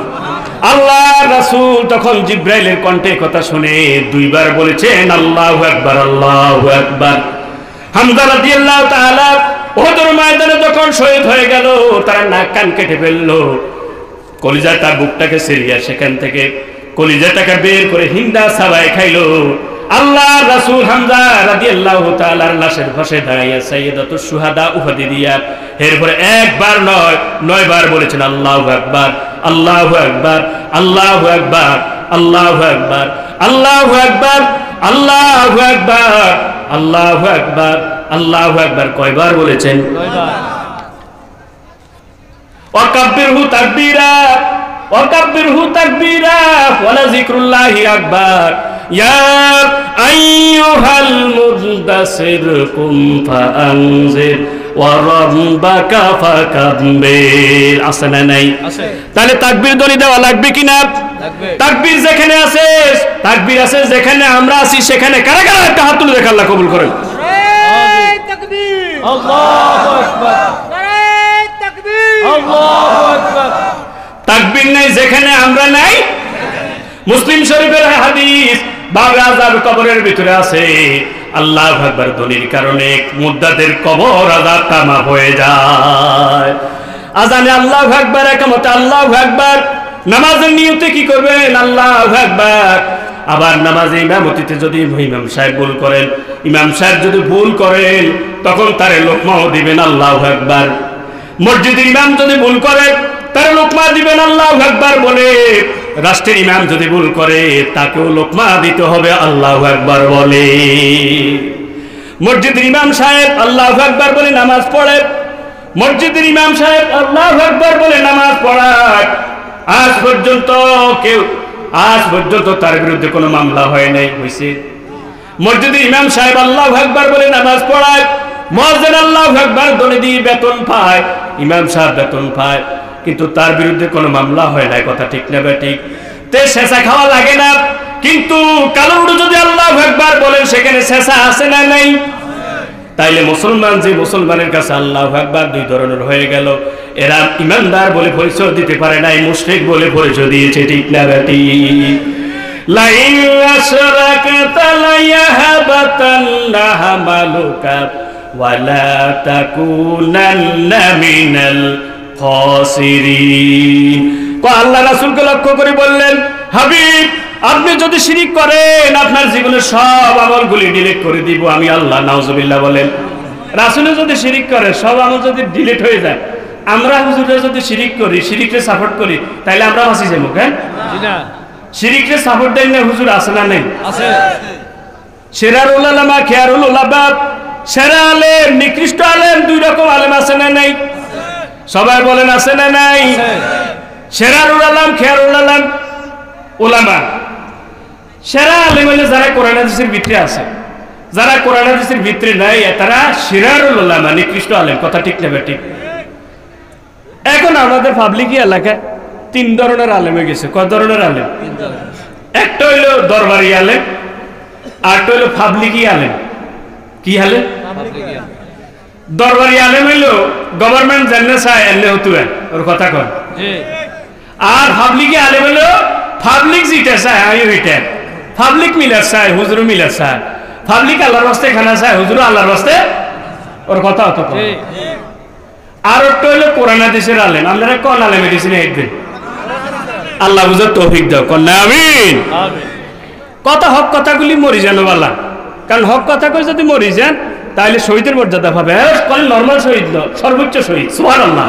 আল্লাহ রাসূল তখন জিবরাইলের কণ্ঠে কথা শুনে 2 বার বলেছেন আল্লাহু আকবার, আল্লাহু আকবার। হামজা রাদিয়াল্লাহু তাআলা উহুদের ময়দানে যখন শহীদ হয়ে গেল, তারা নাক কান কেটে ফেললো, কলিজাটা বুকটাকে ছিঁড়িয়া সেখান থেকে কলিজাটাকে বের করে হিন্দা সাবাই খাইলো। আল্লাহ রাসূল হামজা রাদিয়াল্লাহু তাআলার লাশের পাশে দাঁড়াইয়া সাইয়্যিদাতুশ শুহাদা উহুদ দিয়া এরপরে একবার নয় 9 বার বলেছেন আল্লাহু আকবার, আল্লাহু আকবার, আল্লাহু আকবার, আল্লাহু আকবার, আল্লাহু আকবার, আল্লাহু আকবার, আল্লাহু আকবার, আল্লাহু আকবার। কয়বার বলেছেন? 9 বার। ওয়াকাব্বিরহু তাকবীরা, ওয়াকাব্বিরহু তাকবীরা, ওয়ালা যিকরুল্লাহি আকবার। ইয়া আইয়ুহাল মুদাসসির কুম ফাআনজির ওয়া রাব্বাকা ফাকাব্বির। আছে না নাই? আছে। তাহলে তাকবীর ধ্বনি দেওয়া লাগবে কিনা? লাগবে। তাকবীর যেখানে আছে, তাকবীর আছে যেখানে আমরা আছি সেখানে কারা কারা একটা হাত তুলে দেখে আল্লাহ কবুল করেন। নারে তাকবীর, আল্লাহু আকবার, নারে তাকবীর, আল্লাহু আকবার। তাকবীর নাই যেখানে আমরা নাই। মুসলিম শরীফের হাদিস, বাবে আযাব কবরের ভিতরে আছে, আল্লাহু আকবার ধ্বনির কারণে মুদ্দাতের কবর আযাব তামা হয়ে যায়। আযানে আল্লাহু আকবার, ইকামতে আল্লাহু আকবার। নামাজের নিয়তে কি করবেন? আল্লাহু আকবার। আবার নামাজে ইমামতিতে যদি ইমাম সাহেব ভুল করেন, ইমাম সাহেব যদি ভুল করেন তখন তারে লোকমাও দিবেন আল্লাহু আকবার। মসজিদের ইমাম যদি ভুল করে তারে লোকমা দিবেন আল্লাহু আকবার বলে। রাষ্ট্রের ইমাম যদি ভুল করে তাকেও লোকমা দিতে হবে আল্লাহু আকবার বলে। মসজিদের ইমাম সাহেব আল্লাহু আকবার বলে নামাজ পড়ে, মসজিদের ইমাম সাহেব আল্লাহু আকবার বলে নামাজ পড়ায়। আজ পর্যন্ত তার বিরুদ্ধে কোনো মামলা হয় নাই, হয়েছে? মসজিদের ইমাম সাহেব আল্লাহু আকবার বলে নামাজ পড়ায়, মুয়াজ্জিন আল্লাহু আকবার ধ্বনি দিয়ে বেতন পায়, ইমাম সাহেব বেতন পায়, কিন্তু তার বিরুদ্ধে কোনো মামলা হয় না। কথা ঠিক না বেঠিক? তে শেষা খাওয়া লাগে না, কিন্তু কালো যদি আল্লাহু আকবার বলেন সেখানে শেষা আছে না নাই? তাইলে মুসলমান যে মুসলমানের কাছে আল্লাহু আকবার 2 ধরনের হয়ে গেল। এরা ইমানদার বলে পরিচয় দিতে পারে নাই, মুশরিক বলে পরিচয় দিয়েছে। ঠিক না বেঠিক? লাইন আশরাকাতা লায়াহবাতান্না আমালুকা ওয়ালা তাকুনান্না মিনাল খাসিরিন। আল্লাহ রাসূলকে লক্ষ্য করে বললেন, হাবিব আপনি যদি শিরিক করেন আপনার জীবনের সব আমলগুলি ডিলিট করে দিব আমি আল্লাহ। নাউজুবিল্লাহ বলেন। রাসূলে যদি শিরিক করে সব আমল যদি ডিলিট হয়ে যায়, আমরা হুজুরে যদি শিরিক করি, শিরিককে সাপোর্ট করি, তাহলে আমরা বাঁচি যাবো কেন? জি না। শিরিককে সাপোর্ট দেন না হুজুর, আছে না নেই? আছে। সেরারুল উলামা খিয়ারুল উলামা, সেরা আলেম নিকৃষ্ট আলেম, দুই রকম আলেম আছে না নাই? সবাই বলেন আছে না নাই? সেরারুল আলম খিয়ারুল আলম উলামা। সেরা আলেম হইলে যারা কোরআন হাদিসের ভিতরে আছে, যারা কোরআন হাদিসের ভিতরে নাই তারা সেরারুল উলামা, নিকৃষ্ট আলেম। কথা ঠিক না ঠিক? এখন আমাদের পাবলিক এলাকায় তিন ধরনের আলেম হয়ে গেছে। কয় ধরনের আলেম? একটা হইলো দরবারি আলেম, আরেকটা হইলো পাবলিকি আলেম। কি আলেম? দরবারি আলেম হইলো গভর্নমেন্ট জানলে চায় এলে হতু ওর কথা কন। আর পাবলিকি আলেম হইলো পাবলিক যেটা চায় আমি ওইটা। পাবলিক মিলার চায়, হুজুর মিলার চায়। পাবলিক আল্লাহর রাস্তে খানা চায়, হুজুর আল্লাহর রাস্তে, ওর কথা হতো। আর একটা হইলো কোরআন হাদিসের আলেম। আপনারা কোন আলেমে দিয়েছেন একদিন? আল্লাহ বুঝার তৌফিক দাও, কন্যা আমিন। কথা হক কথাগুলি মরি যেন বালা, কারণ হক কথা কই যদি মরি যান তাহলে শহীদের মর্যাদা পাবে। নর্মাল শহীদ ন, সর্বোচ্চ শহীদ। সুবহানাল্লাহ।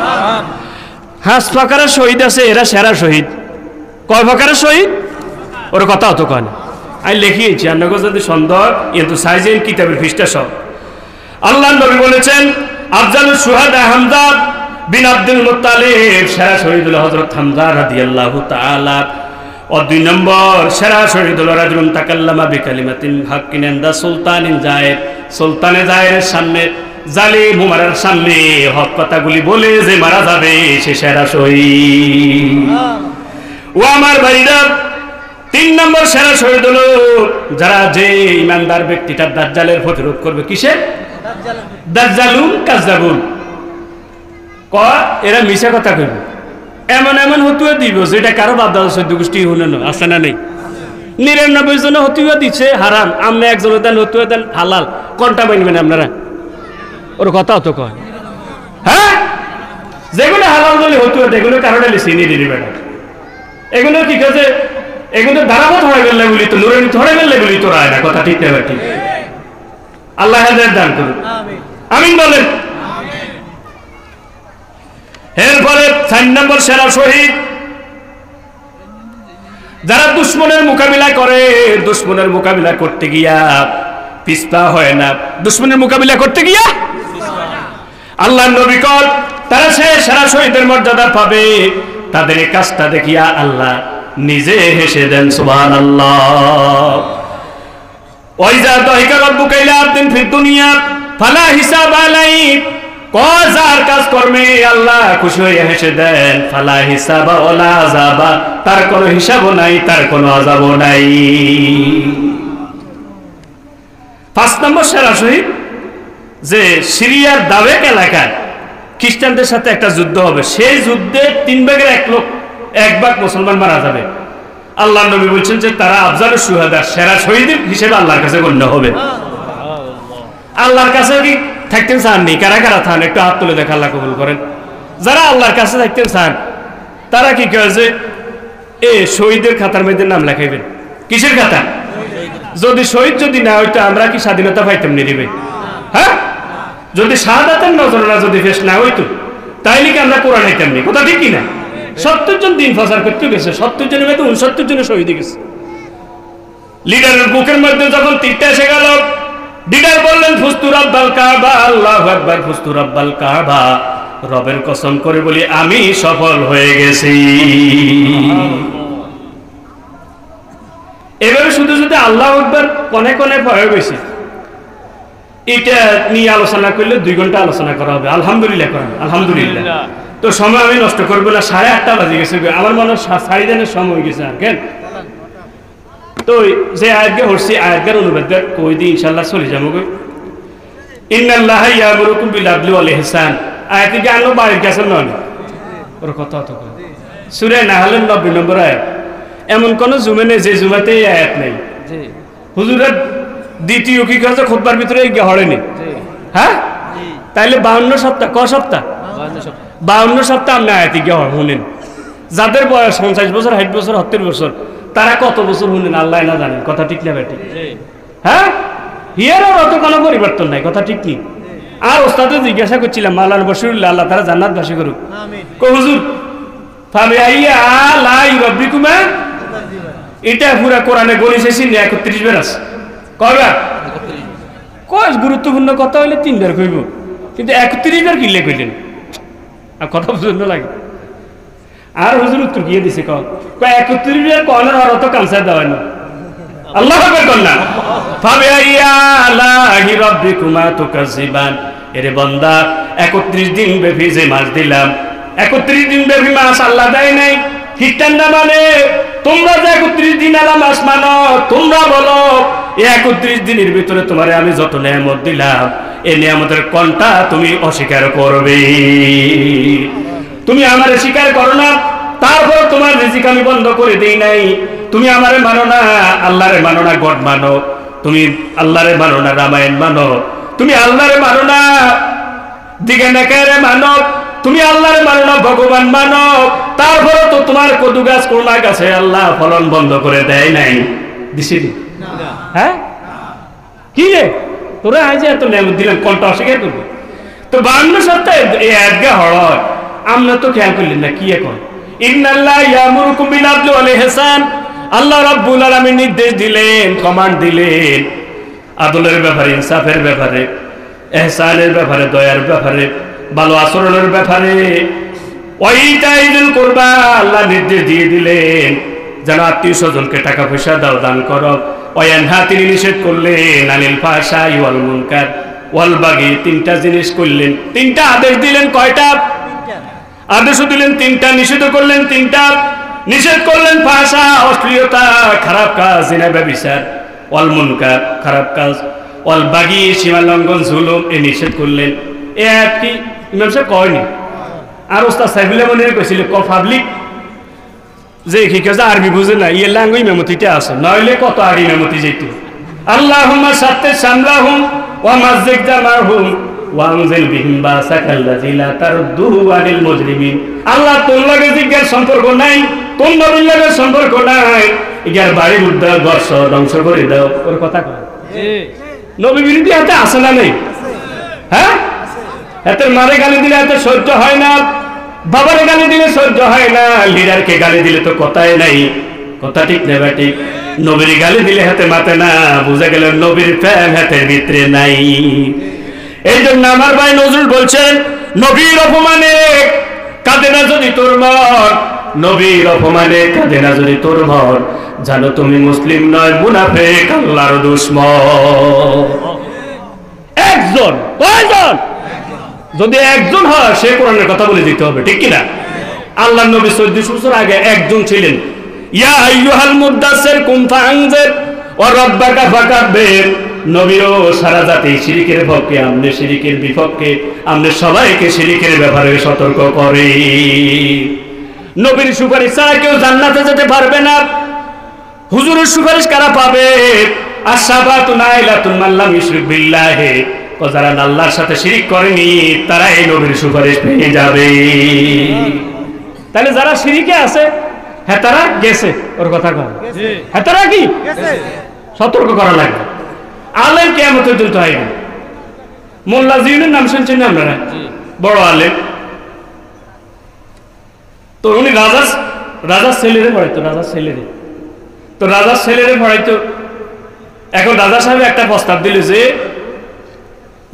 হাঁস প্রকারের শহীদ আছে, এরা সেরা শহীদ। কয় প্রকারের শহীদ? ওর কথা হতো কন। আমি লিখিয়েছি, আপনাকে যদি সন্দেহ কিন্তু সাইজেন কিতাবের পৃষ্ঠা সব। আল্লাহ নবী বলেছেন আফজালুশ শুহাদা হামজা বিন আব্দুল মুত্তালিব, সেরা শহীদ হলো হযরত হামজা রাদিয়াল্লাহু তাআলা। ও দুই নম্বর সেরা শহীদ হলো রাজুলুন তাকাল্লামা বিকালিমাতিন হাক্কিন ইনদা সুলতানিন জায়ের, সুলতানে জায়েরের সামনে, জালিম উমারের সামনে হক কথাগুলি বলে যে মারা যাবে সে সেরা শহীদ। ও আমার ভাইরা, তিন নম্বর সেরা শহীদ হলো যারা যে ইমানদার ব্যক্তিটা দাজ্জালের প্রতিরোধ করবে। কিসের? দাজ্জালুন কাজ্জাবুন। এরা মিশা কথা কইবে, এমন এমন হতুয়া দিব যেটা কারো বাপ দাদা চোদ্দ গোষ্ঠী হলো না। আছে না নেই? 99 জন হতুয়া দিচ্ছে হারাম, আপনি একজন দেন হতুয়া দেন হালাল। কোনটা মানবেন আপনারা? ওর কথা হতো কয়। হ্যাঁ, যেগুলো হালাল বলে হতুয়া এগুলো কারণে চিনি দিলি বেটা। এগুলো কি কাজে? এগুলো ধারাবো ধরে গেলে বলি তো, নুরানি ধরে গেলে বলি তো রায় না। কথা ঠিক না ঠিক? আল্লাহ হেদায়েত দান করুন, আমিন বলেন। এরপরে 4 নম্বর সেরা শহীদ যারা দুশ্মনের মোকাবিলা করে, দুশ্মনের মোকাবিলা করতে গিয়া পিছপা হয় না। দুশ্মনের মোকাবিলা করতে গিয়া আল্লাহর নবী কল তারা সে সেরা শহীদের মর্যাদা পাবে। তাদের এই কাজটা দেখিয়া আল্লাহ নিজে হেসে দেন। সুবহানাল্লাহ। ওয়াইজা দাহিকা রাব্বুকা ইলা আবদিন ফিদ দুনিয়া ফালা হিসাব আলাইহি, যার কাজ কর্মে আল্লাহ খুশি হয়ে হেসে দেন, ফালা হিসাবা ওয়ালা আযাবা, তার কোনো হিসাবও নাই, তার কোনো আযাবও নাই। 5 নম্বর সেরা শহীদ যে সিরিয়ার দামেক এলাকায় খ্রিস্টানদের সাথে একটা যুদ্ধ হবে, সেই যুদ্ধে 3 ভাগের 1 ভাগ মুসলমান মারা যাবে। আল্লাহ নবী বলছেন যে তারা আফজালুশ শুহাদা, সেরা শহীদ হিসেবে আল্লাহর কাছে গণ্য হবে। আল্লাহর কাছে কি থাকতেন চাননি? কারা কারা থান একটু হাত তুলে দেখা, আল্লাহ কবুল করেন। যারা আল্লাহর কাছে থাকতেন চান তারা কি কয় যে এ শহীদের খাতার মধ্যে নাম লেখাইবেন। কিসের খাতা? যদি শহীদ যদি না হইতো আমরা কি স্বাধীনতা পাইতাম নি দিবে? হ্যাঁ, যদি শাহাদাতের নজরনা যদি পেশ না হইতো তাইলে কি আমরা কোরআন হইতাম নি? কথা ঠিক কিনা? 70 জন দিন প্রচার করতে গেছে, 70 জনের মধ্যে 69 জনের শহীদ গেছে। লিডারের বুকের মধ্যে যখন তীরটা এসে গেল, লিডার বললেন ফুস্তু রাব্বাল কাবা, আল্লাহু আকবার, ফুস্তু রাব্বাল কাবা, রবের কসম করে বলি আমি সফল হয়ে গেছি। এভাবে শুধু শুধু আল্লাহু আকবার কোনে কোনে ভয় গেছে, এটা নিয়ে আলোচনা করলে 2 ঘন্টা আলোচনা করা হবে। আলহামদুলিল্লাহ করেন, আলহামদুলিল্লাহ। তো সময় আমি নষ্ট করবো না, 8:30 বাজে গেছে। আমার মনে হয় 4:30 সময় হয়ে গেছে আর কেন। তো যে আয়াতকে হরছি আয়াতকার অনুবাদ কই দিই ইনশাআল্লাহ চলে যাবো। ইন্নাল্লাহা ইয়ামুরুকুম বিল আদলি ওয়াল ইহসান, আয়াতটি গানো বাড়ির কাছে নয়, ওর কথা তো সূরা নাহলের 90 নম্বর আয়াত। এমন কোন জুমে নেই যে জুমাতে এই আয়াত নেই। হুজুরের দ্বিতীয় কি কাজে খুতবার ভিতরে হড়েনি। হ্যাঁ, তাইলে 52 সপ্তাহ, ক সপ্তাহ? 52 সপ্তাহ আপনি আয়াতি গিয়ে শুনেন, যাদের বয়স 50 বছর 60 বছর 70 বছর তারা কত বছর শুনেন আল্লাহ না জানেন। কথা ঠিক না বেটি? হ্যাঁ, হিয়ারের অত কোনো পরিবর্তন নাই। কথা ঠিক নেই। আর ওস্তাদে জিজ্ঞাসা করছিলাম মাওলানা বশিরুল্লাহ আল্লাহ তারা জান্নাতবাসী করুক, কই হুজুর ফাবিআইয়া আলাই রাব্বিকুমা, এটা পুরা কোরআনে গণিছেছি 31 বার আছে। কয়বার? কয় গুরুত্বপূর্ণ কথা হইলে 3 বার কইব, কিন্তু 31 বার কিলে কইলেন, আর কথা বুঝতে লাগে। আর হুজুর উত্তর গিয়ে দিছে কয় 31 বার কয়নার অর্থ কানসার দেওয়া না। আল্লাহ আকবার কন্যা ফাবিআইয়া আলাই রাব্বিকুমা তুকাজ্জিবান। এরে বান্দা 31 দিন ব্যাপী যে মাস দিলাম, 31 দিন ব্যাপী মাস আল্লাহ দেয় নাই। খ্রিস্টানরা মানে তোমরা যে 31 দিন আলা মাস মানো, তোমরা বলো এই 31 দিনের ভিতরে তোমারে আমি যত নিয়ামত দিলাম এই নিয়ামতের কোনটা তুমি অস্বীকার করবে? তুমি আমারে স্বীকার করো না, তারপর তোমার রিজিক আমি বন্ধ করে দেই নাই। তুমি আমারে মানো না, আল্লাহরে মানো না, গড মানো। তুমি আল্লাহরে মানো না, রামায়ণ মানো। তুমি আল্লাহরে মানো না, দিগেনাকারে মানো। তুমি আল্লাহরে মানো না, ভগবান মানো। তারপরে তো তোমার কদু গাছ কোরমা গাছে আল্লাহ ফলন বন্ধ করে দেয় নাই, দিছিনি? হ্যাঁ, কি রে তোরা আজ এত নিয়ামত দিলাম, কোনটা অস্বীকার করবো? তো 52 সপ্তাহে এই আজ্ঞা হড় আমরা তো খেয়াল করলেন না। কি এখন ইন্নাল্লাহ ইয়ামুরুকুম বিল আদলি ওয়াল ইহসান, আল্লাহ রাব্বুল আলামিন নির্দেশ দিলেন, কমান্ড দিলেন আদলের ব্যাপারে, ইনসাফের ব্যাপারে, ইহসানের ব্যাপারে, দয়ার ব্যাপারে, ভালো আচরণের ব্যাপারে। ওয়াইতাইযিল কুরবা, আল্লাহ নির্দেশ দিয়ে দিলেন যেন আত্মীয় স্বজনকে টাকা পয়সা দাও, দান করো। ওয়ায়ানহা, তিনি নিষেধ করলেন আনিল ফাহশাই ওয়াল মুনকার ওয়াল বাগি, 3টা জিনিস করলেন, 3টা আদেশ দিলেন। কয়টা আদেশও দিলেন? 3টা। নিষেধ করলেন 3টা। নিষেধ করলেন ফাহশা, অশ্লীলতা, খারাপ কাজ, জিনা ব্যভিচার, ওয়াল মুনকার, খারাপ কাজ, ওয়াল বাগি, সীমা লঙ্ঘন, জুলুম, এ নিষেধ করলেন। এ আয়াত কি ইমাম সাহেব কয়নি? আর ওস্তাদ সাইফুল্লাহ মনে কইছিল পাবলিক যে কি কাজ আরবি বুঝে না, ইয়ে লাঙ্গ ইমামতিটা আছে, নইলে কত আগে ইমামতি যেত। আল্লাহুম্মা সাত্তির সামলাহুম ওয়া মাযযিক জামাহুম ওয়া আনজিল বিহিম বাসাকাল্লাযী লা তারুদ্দুহু আনিল মুজরিমিন। আল্লাহ তোর লগে জিজ্ঞার সম্পর্ক নাই, তোর নবীর লগে সম্পর্ক নাই, ইগার বাড়ি উদ্ধার বর্ষ ধ্বংস করে দাও। ওর কথা কয় নবী বিরোধী হাতে আছে না নেই? হ্যাঁ, এত মারে গালি দিলে এত সহ্য হয় না, বাবারে গালি দিলে সহ্য হয় না, লিডারকে গালি দিলে তো কথাই নাই। কথা ঠিক না বেটি? নবীর গালি দিলে হাতে মাতে না, বুঝা গেল নবীর প্রেম হাতের ভিতরে নাই। এই জন্য আমার ভাই নজরুল বলছেন নবীর অপমানে কাঁদে না যদি তোর মন, নবীর অপমানে কাঁদে না যদি তোর মন, জানো তুমি মুসলিম নয়, মুনাফিক, আল্লাহর দুশমন। একজন, কয়জন? যদি একজন হয় সে কোরআনের কথা বলে দিতে হবে, ঠিক কিনা? আল্লাহর নবী 1400 বছর আগে একজন ছিলেন। ইয়া আইয়ুহাল মুদ্দাসসির কুম ফাআনজির ওয়া রাব্বাকা ফাকাব্বির। নবীও সারা জাতি শিরকের পক্ষে, আমনে শিরকের বিপক্ষে, আমনে সবাইকে শিরকের ব্যাপারে সতর্ক করে। নবীর সুপারিশ ছাড়া কেউ জান্নাতে যেতে পারবে না। হুজুরের সুপারিশ কারা পাবে? আশ-শাফাআতু নাইলাতুন মান লাম ইউশরিক বিল্লাহি, ও যারা আল্লাহর সাথে শিরিক করেনি তারা এই নবীর সুপারিশ পেয়ে যাবে। তাহলে যারা শিরিকে আছে হ্যাঁ তারা গেছে, ওর কথা কয় হ্যাঁ তারা কি সতর্ক করা লাগবে। আলেম কিয়ামত পর্যন্ত আইবে। মোল্লা জিউনের নাম শুনছেন না আপনারা? বড় আলেম। তো উনি রাজার ছেলেরে পড়াইতো, রাজার ছেলেরে। তো রাজার ছেলেরে পড়াইতো। এখন রাজা সাহেব একটা প্রস্তাব দিল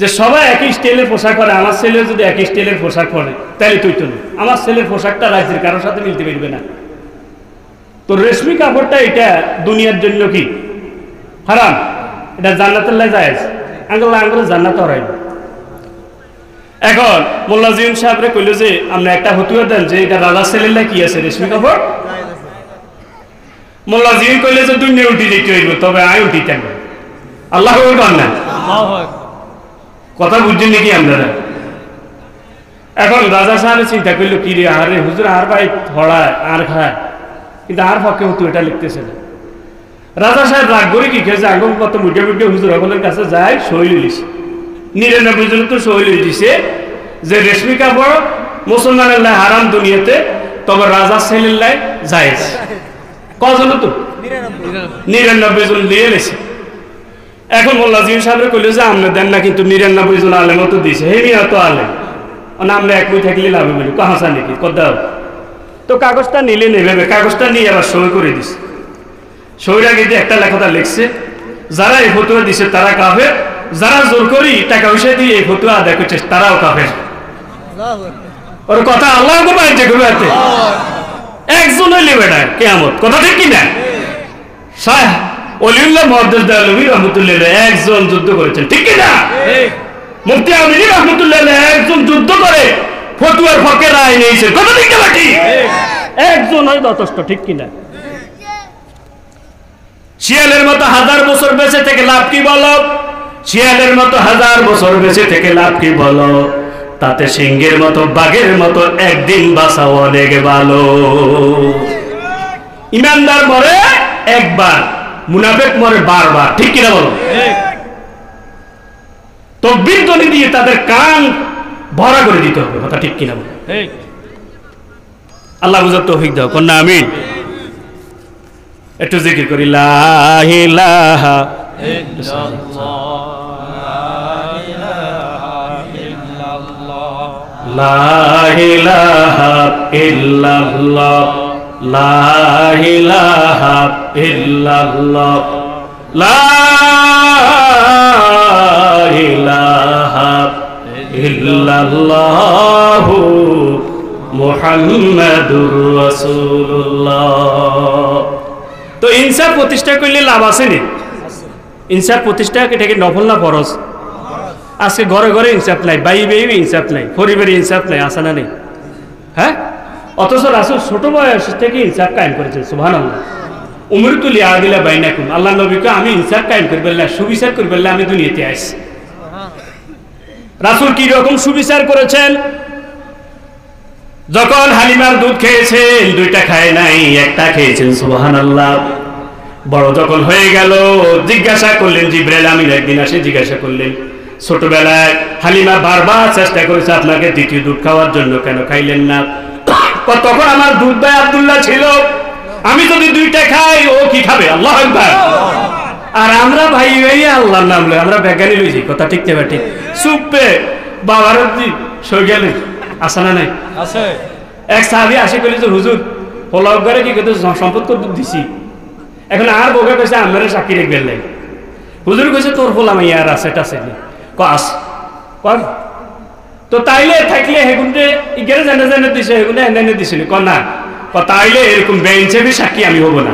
যে সবাই একই স্টাইলের পোশাক পরে, আমার ছেলে যদি একই স্টাইলের পোশাক পরে তাহলে তুই তো না, আমার ছেলের পোশাকটা রাজ্যের কারোর সাথে মিলতে পারবে না। তো রেশমি কাপড়টা এটা দুনিয়ার জন্য কি হারাম, এটা জান্নাতের লাই জায়েজ, আঙ্গুল জান্নাত হরাই। এখন মোল্লা জিউন সাহেবরে কইল যে আপনি একটা ফতুয়া দেন যে এটা রাজার ছেলের লাই কি আছে রেশমি কাপড়। মোল্লা জিউন কইলে যে দুনিয়া উল্টি যেতে হইব, তবে আয় উল্টি থাকবে। আল্লাহ বলবেন না, কথা বুঝছেন নাকি আপনারা? এখন রাজা সাহেব চিন্তা করলো কি রে, আরে হুজুর আর ভাই হড়ায় আর খায়, কিন্তু আর পক্ষে হতো এটা লিখতেছে না। রাজা সাহেব রাগ করে কি খেয়েছে, আগুন কত মুঠে মুঠে হুজুর সকলের কাছে যায়, সই লিস 99 জন তো সই লিস দিছে যে রেশমি কাপড় মুসলমানের লাই হারাম দুনিয়াতে, তবে রাজা ছেলের লাই জায়েজ। কজন তো 99 জন দিয়ে লেছে। এখন মোল্লা জিন সাহেব কইল যে আমনে দেন না, কিন্তু 99 জন আলেম তো দিছে, হে মিয়া তো আলেম, আমরা এক বই থাকলে লাভ বলি কাহাসা নাকি কদাও। তো কাগজটা নিলে নেবে, কাগজটা নিয়ে আবার সই করে দিছে। সইরা গিয়ে একটা লেখাটা লিখছে, যারা এই ফতুয়া দিছে তারা কাফের, যারা জোর করি টাকা পয়সা দিয়ে এই ফতুয়া আদায় করছে তারাও কাফের। ওর কথা আল্লাহ করবে একজন হইলে বেটা কেয়ামত, কথা ঠিক কিনা? শাহ ওলিউল্লাহ মুহাদ্দিস দেওয়ালবী রহমতুল্লাহ একজন যুদ্ধ করেছেন, ঠিক কিনা? মুফতি আমিনী রহমতুল্লাহ একজন যুদ্ধ করে ফতুয়ার পক্ষে রায় নিয়েছেন, কথা ঠিক না? ঠিক, একজন হয় যথেষ্ট, ঠিক কিনা? শিয়ালের মতো 1000 বছর বেঁচে থেকে লাভ কি বলো? শিয়ালের মতো 1000 বছর বেঁচে থেকে লাভ কি বলো? তাতে সিংহের মতো বাঘের মতো একদিন বাঁচা অনেক ভালো। ইমানদার মরে একবার, মুনাফিক মরে বারবার, ঠিক কিনা বলো? তকবীর ধ্বনি দিয়ে তাদের কান ভরা করে দিতে হবে, কথা ঠিক কিনা বলো? আল্লাহ বুঝার তৌফিক দাও, কন্যা আমিন। একটু জিকির করি, লা ইলাহা লা ইলাহা ইল্লাল্লাহ, লা ইলাহা ইল্লাল্লাহ, লা ইলাহা ইল্লাল্লাহ মুহাম্মাদুর রাসূলুল্লাহ। তো ইনসাফ প্রতিষ্ঠা করলে লাভ আছে নি? ইনসাফ প্রতিষ্ঠা এটাকে নফল না ফরজ? আজকে ঘরে ঘরে ইনসাফ নাই, বাই বাই ইনসাফ নাই, পরিবারে ইনসাফ নাই, আসে না নেই? হ্যাঁ, অথচ রাসূল ছোট বয়স থেকে ইনসাফ কায়েম করেছেন, সুবহানাল্লাহ। উমরতু লিআদিলা বাইনাকুম, আল্লাহ নবীকে আমি ইনসাফ কায়েম করবে না, সুবিচার করবে না, আমি দুনিয়াতে আসছি। রাসূল কি রকম সুবিচার করেছেন? যখন হালিমার দুধ খেয়েছেন, 2টা খায় নাই, একটা খেয়েছেন, সুবহানাল্লাহ। বড় যখন হয়ে গেল জিজ্ঞাসা করলেন, জিবরাইল আমিন একদিন আসে জিজ্ঞাসা করলেন, ছোটবেলায় হালিমা বারবার চেষ্টা করেছে আপনাকে দ্বিতীয় দুধ খাওয়ার জন্য, কেন খাইলেন না? তখন আমার দুধ ভাই আব্দুল্লাহ ছিল, আমি যদি 2টা খাই ও কি খাবে? আল্লাহু আকবার। আর আমরা ভাই ভাই আল্লাহর নাম লই, আমরা বেগানি লইছি, কথা ঠিক না? ঠিক সুপে বাবার সই গেলেন, আসে না নাই? আছে। এক সাহাবী আসে কইলে যে হুজুর পোলাও করে কি কত সম্পদ কত দিছি, এখন আর বউকে কইছে আমরা সাক্ষী রেখবেন নাই। হুজুর কইছে তোর পোলা মাইয়া আর আছে টাছে কাস কর। তো তাইলে থাকলে হেগুনতে ইগেরে জানা জানা দিছে, হেগুনে এনে দিছিল ক না, তাইলে এরকম বেঞ্চেবি সাক্ষী আমি হব না।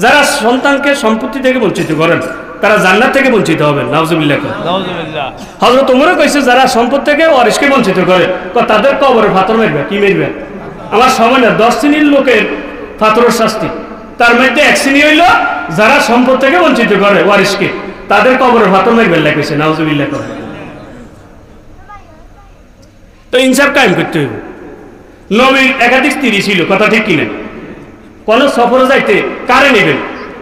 যারা সন্তানকে সম্পত্তি থেকে বঞ্চিত করেন তারা জান্নাত থেকে বঞ্চিত হবেন, নাউজুবিল্লাহ। হযরত ওমরও কইছে যারা সম্পদ থেকে ওয়ারিসকে বঞ্চিত করে তাদের কবরে পাথর মারবে। কি মারবে? আমার সময় না, 10 শ্রেণীর লোকের পাথরের শাস্তি, তার মধ্যে 1 শ্রেণী হইল যারা সম্পদ থেকে বঞ্চিত করে ওয়ারিসকে, তাদের কবরে পাথর মারবে লাগছে, নাউজুবিল্লাহ। তো ইনসাফ কায়েম করতে হইব। নবীর একাধিক স্ত্রী ছিল, কথা ঠিক কিনা? কোন সফরে যাইতে কারে নেবেন,